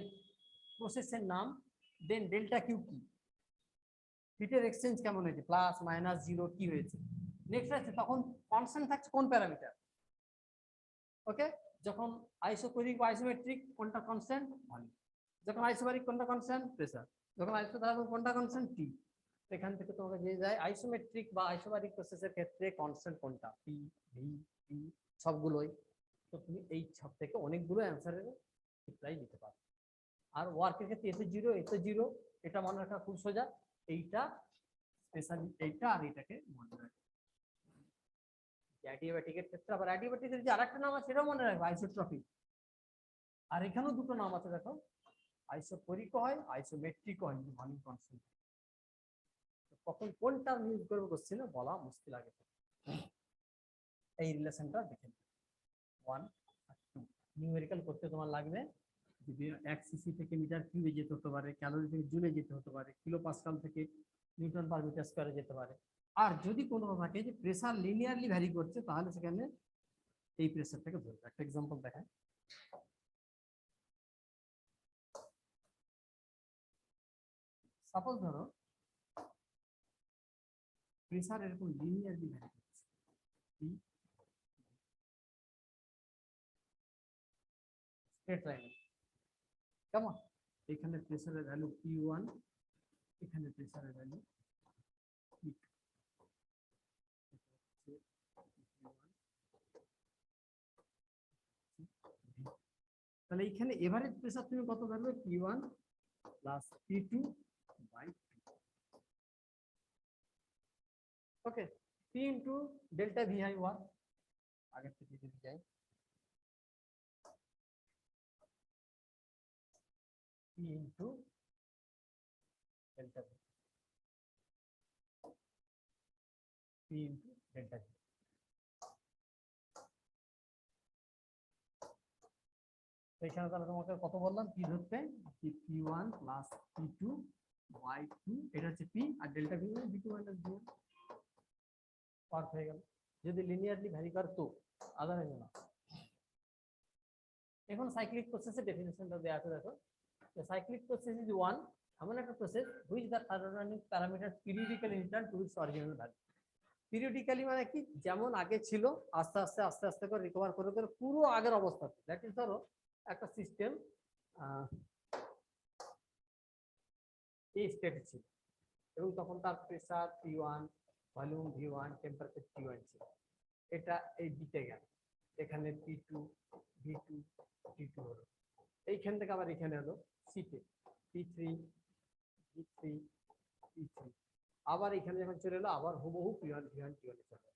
প্রসেসের নাম, দেন ডেল্টা কিউ কি, হিটের এক্সচেঞ্জ কেমন হয়েছে, প্লাস মাইনাস জিরো কি হয়েছে। নেক্সট আছে তখন কনস্ট্যান্ট থাকছে কোন প্যারামিটার। ওকে, যখন আইসোকোরিক বা আইসোমেট্রিক কোনটা কনস্ট্যান্ট? ভলিউম। যখন আইসোবারিক কোনটা কনস্ট্যান্ট? প্রেসার। যখন আইসোথার্মাল কোনটা কনস্ট্যান্ট? টি। এখান থেকে তোমাকে দিয়ে যায় আইসোমেট্রিক বা আইসোবারিক প্রসেসের ক্ষেত্রে কনস্ট্যান্ট কোনটা, পি, ভি, টি, সবগুলোই। তো তুমি এই সব থেকে অনেকগুলো অ্যান্সারের রিপ্লাই দিতে পারো। আর ওয়ার্কের ক্ষেত্রে এতে জিরো, এতে জিরো, এটা মনে রাখা খুব সোজা। এইটা স্পেশালি এইটা, আর এটাকে মনে রাখবে। অ্যাডিয়াব্যাটিকের ক্ষেত্রে আবার অ্যাডিয়াব্যাটিকের যে আরেকটা নাম আছে সেটাও মনে রাখবে, আইসোট্রপিক। আর এখানেও দুটো নাম আছে, দেখো, আইসোকোরিকও হয়, আইসোমেট্রিকও হয়, ভলিউম কনস্ট্যান্ট। কখন কোন টার্ম ইউজ করবো কোশ্চেনে বলা মুশকিল আগে। এই রিলেশনটা দেখে 1 আর 2 নিউমেরিক্যাল করতে তোমার লাগবে, যদি 1 সিসি থেকে মিটার কিউবে যেতে হতে পারে, ক্যালোরি থেকে জুলে যেতে হতে পারে, কিলো পাস্কাল থেকে নিউটন পার মিটার স্কয়ারে যেতে পারে। আর যদি কোনো থাকে যে প্রেসার লিনিয়ারলি ভ্যারি করছে, তাহলে সেখানে এই প্রেসারটাকে ধরবে। একটা এক্সাম্পল দেখায়, সাপোজ ধরো প্রেসার এরকম লিনিয়ারলি ভ্যারি করছে, স্ট্রেট লাইন, কেমন? এখানে প্রেসারের ভ্যালু P1, এখানে প্রেসারের ভ্যালু P2। তাহলে এখানে এভারেজ প্রেসার তুমি কত ধরবে? P1 plus P2 by 2। Okay, P into delta VI work, আগের থেকে যদি যাই, P into delta V, P into delta V. এখানে তাহলে তোমাকে কত বললাম P ধরতে? P1 প্লাস P2 বাই 2, এটা হচ্ছে P, আর ডেল্টা ভি মানে V2 মাইনাস V1, ওয়ার্ক হয়ে গেল। যদি লিনিয়ারলি ভ্যারি করতো, আদারওয়াইজ না। এখন সাইক্লিক প্রসেসের ডেফিনিশনটা দেওয়া আছে, দেখো, সাইক্লিক প্রসেস ইজ ওয়ান, এমন একটা process which the thermodynamic parameter periodically return to its original value. Periodically মানে কি? যেমন আগে ছিল আস্তে আস্তে আস্তে আস্তে করে রিকভার করে করে পুরো আগের অবস্থা। দ্যাট ইজ, ধরো একটা সিস্টেম এই স্টেট ছিল, এবং তখন তার pressure P1, volume V1, temperature T1 ছিল। এটা এই দিতে গেল, এখানে P2, V2, T2 হলো। এইখান থেকে আবার এখানে হলো সিতে P3, V3 P3 আবার এখানে যখন চলে এলো আবার হুবহু P1 P1 P1 এ চলে,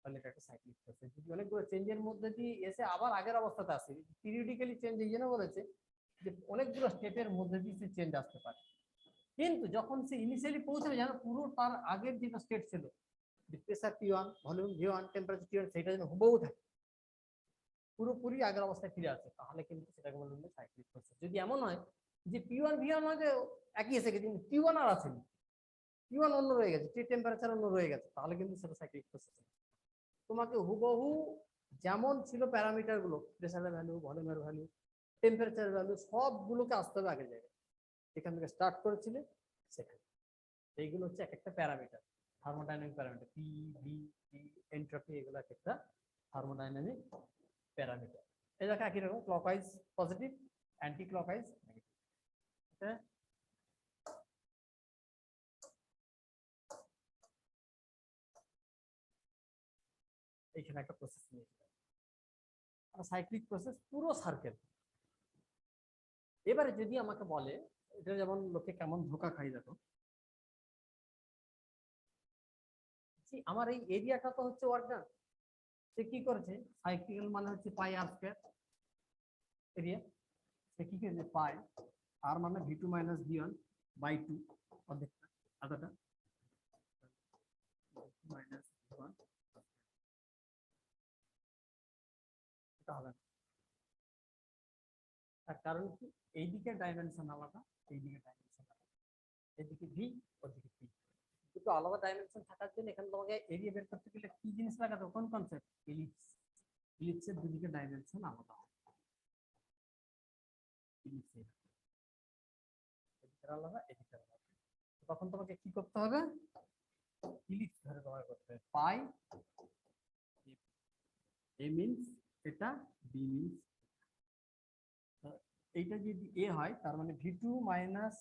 তাহলে এটা একটা সাইক্লিক প্রসেস। যদি অনেকগুলো চেঞ্জের মধ্যে দিয়ে এসে আবার আগের অবস্থাতে আসে, পিরিয়ডিক্যালি চেঞ্জ এই জন্য বলেছে যে অনেকগুলো স্টেপের মধ্যে দিয়ে সে চেঞ্জ আসতে পারে, কিন্তু যখন সে ইনিশিয়ালি পৌঁছাবে যেন পুরো তার আগের যেটা স্টেট ছিল, pressure P1 volume V1 temperature T1 সেটা যেন হুবহু থাকে, পুরোপুরি আগের অবস্থায় ফিরে আসে, তাহলে কিন্তু সেটাকে বলা হবে সাইক্লিক প্রসেস। যদি এমন হয় যে P1 V1 মাঝে একই এসে গেছে কিন্তু T1 আর আসেনি, T1 অন্য রয়ে গেছে, T টেম্পারেচার অন্য রয়ে গেছে, তাহলে কিন্তু সেটা সাইক্লিক প্রসেস। তোমাকে হুবহু যেমন ছিল প্যারামিটার গুলো, প্রেসারের ভ্যালু, ভলিউমের ভ্যালু, টেম্পারেচার ভ্যালু, সবগুলোকে আসতে হবে আগের জায়গায় যেখান থেকে স্টার্ট করেছিলে সেখানে। এইগুলো হচ্ছে এক একটা parameter, thermodynamic parameter, P V T entropy, এগুলো এক একটা থার্মোডাইনামিক প্যারামিটার। এই দেখো একই রকম clockwise positive, anti clockwise negative. হ্যাঁ, এইখানে একটা প্রসেস নিয়েছিলাম সাইক্লিক প্রসেস, পুরো সার্কেল। এবারে যদি আমাকে বলে, এটা যেমন লোকে কেমন ধোকা খাই দেখো, আমার এই এরিয়াটা তো হচ্ছে ওয়ার্ক ডান, সে কি করেছে, সাইক্লিক্যাল মানে হচ্ছে পাই আর স্কয়ার এরিয়া, সে কি করেছে পাই আর মানে V2 মাইনাস V1 বাই 2 অর্ধেকটা আধাটা মাইনাস V1, এটা হবে না। তার কারণ কি, এইদিকে ডাইমেনশন আলাদা, এইদিকে ডাইমেনশন আলাদা, এদিকে V ওদিকে P, দুটো আলাদা ডাইমেনশন থাকার জন্য এখানে তোমাকে এরিয়া বের করতে গেলে কি জিনিস লাগাতে, কোন কনসেপ্ট, ইলিপস। ইলিপসের দুদিকে ডাইমেনশন আলাদা হয়, ইলিপসের এদিকে আলাদা এদিকে আলাদা, তখন তোমাকে কি করতে হবে, ইলিপস ধরে ব্যবহার করতে হবে, পাই এ মিনস এটা, বি মিনস, এইটা যদি এ হয় তার মানে V2 minus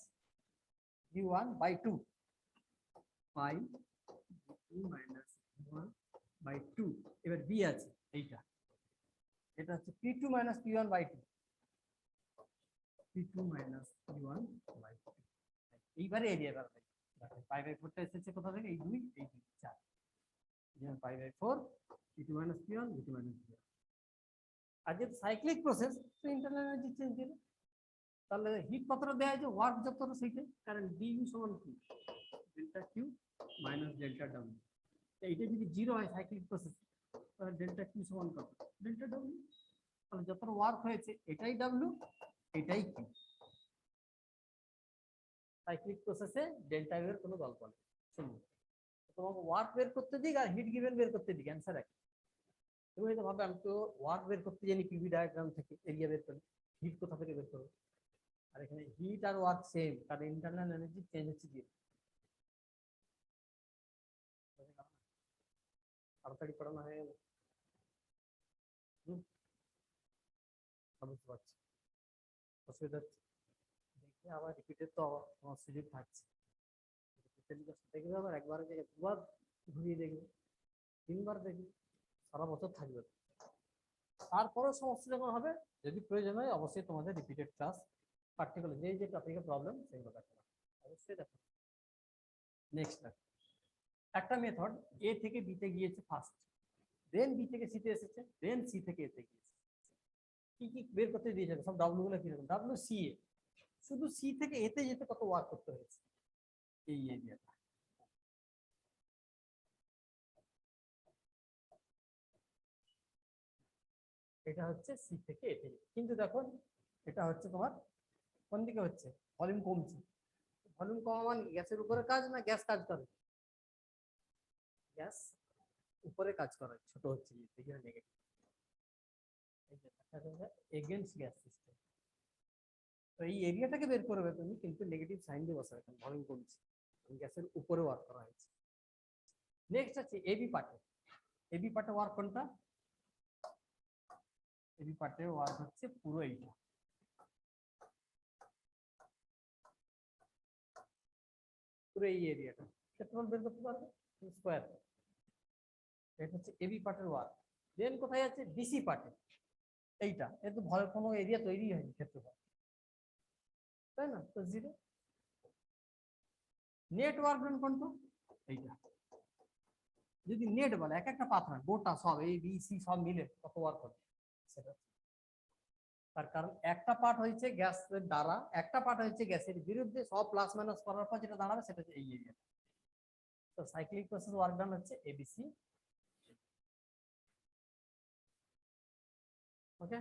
V1 by 2 pi V2 minus V1 by 2। এবার বি আছে এইটা, এটা হচ্ছে P2 minus P1 by 2, P2 minus P1 by 2। এইবারে এরিয়া বেরোবে, পাই বাই 4টা এসেছে কোথা থেকে, এই 2 এই 2 4, যেমন pi by 4 P2 minus P1 V2 minus P1। আর যেহেতু সাইক্লিক প্রসেস, তো ইন্টারনাল এনার্জি চেঞ্জ দিলে, তাহলে হিট কতটা দেওয়া আছে, ওয়ার্ক যতটা সেইটা, কারণ ডিউ সমান কি, delta Q minus delta W. এইটা যদি 0 হয় সাইক্লিক প্রসেস, তাহলে ডেল্টা কিউ সমান কত, ডেল্টা ডাব্লিউ, তাহলে যতটা ওয়ার্ক হয়েছে এটাই ডাব্লিউ এটাই কিউ। সাইক্লিক প্রসেসে ডেল্টা এর কোনো গল্প নেই, শুনুন, তোমাকে ওয়ার্ক বের করতে দিক আর হিট গিভেন বের করতে দিক, অ্যান্সার একই। তুমি হয়তো ভাবে আমি তো ওয়ার্ক বের করতে জানি পিভি ডায়াগ্রাম থেকে, এরিয়া বের করি, হিট কোথা থেকে বের করবো, আর এখানে হিট আর ওয়ার্ক সেম, কারণ ইন্টারনাল এনার্জি চেঞ্জ হচ্ছে দিয়ে। তাড়াতাড়ি পড়ানো হয়ে গেল, বুঝতে পারছি, অসুবিধা হচ্ছে, দেখে আবার রিপিটেড তো আমার সুযোগ থাকছে, দেখবে আবার একবারের জায়গায় দুবার ঘুরিয়ে দেখবে, 3বার দেখবে, সারা বছর থাকবে। তারপরে সমস্যা যখন হবে, যদি প্রয়োজন হয় অবশ্যই তোমাদের রিপিটেড ক্লাস, পার্টিকুলার যে যে টপিকের প্রবলেম সেগুলো দেখো, অবশ্যই দেখো। নেক্সট একটা মেথড, এ থেকে বিতে গিয়েছে ফার্স্ট, দেন বি থেকে সিতে এসেছে, দেন সি থেকে এতে গিয়েছে, কি কি বের করতে দিয়েছে, সব ডাব্লিউ গুলো কিরকম, ডাব্লিউ সি এ, শুধু সি থেকে এতে যেতে কত ওয়ার্ক করতে হয়েছে এই এরিয়াটা, এটা হচ্ছে সি থেকে এতে, কিন্তু দেখো এটা হচ্ছে তোমার কোন দিকে হচ্ছে, ভলিউম কমছে, ভলিউম কমা মানে গ্যাসের উপরে কাজ না গ্যাস কাজ করে, গ্যাস উপরে কাজ করে, ছোট হচ্ছে নেগেটিভ, এগেইনস্ট গ্যাস সিস্টেম। তো এই এরিয়াটাকে বের করবে তুমি, কিন্তু নেগেটিভ সাইন দিয়ে বসাবে, কারণ ভলিউম কমছে, গ্যাসের উপরে ওয়ার্ক করা হয়েছে। নেক্সট আছে এবি পার্টে, এবি পার্টে ওয়ার্ক কোনটা, এবি পার্টে ওয়ার্ক হচ্ছে পুরো এইটা, পুরো এই এরিয়াটা, ক্ষেত্রফল বের করতে পারবে স্কয়ার, এটা হচ্ছে এবি পার্টের ওয়ার্ক। দেন কোথায় আছে, বিসি পার্টে, এইটা এর তো ভয় কোনো এরিয়া তৈরি হয়নি ক্ষেত্রফল, তাই না, তো 0। নেট ওয়ার্ক ডান কোনটা? এইটা। যদি নেট বলে এক একটা পাথর গোটা সব এ বি সি সব মিলে কত ওয়ার্ক হবে সেটা, তার কারণ একটা পার্ট হয়েছে গ্যাসের দ্বারা, একটা পার্ট হয়েছে গ্যাসের বিরুদ্ধে, সব প্লাস মাইনাস করার পর যেটা দাঁড়াবে সেটা হচ্ছে এই এরিয়া। তো সাইক্লিক প্রসেস ওয়ার্ক ডান হচ্ছে এবিসি। ওকে।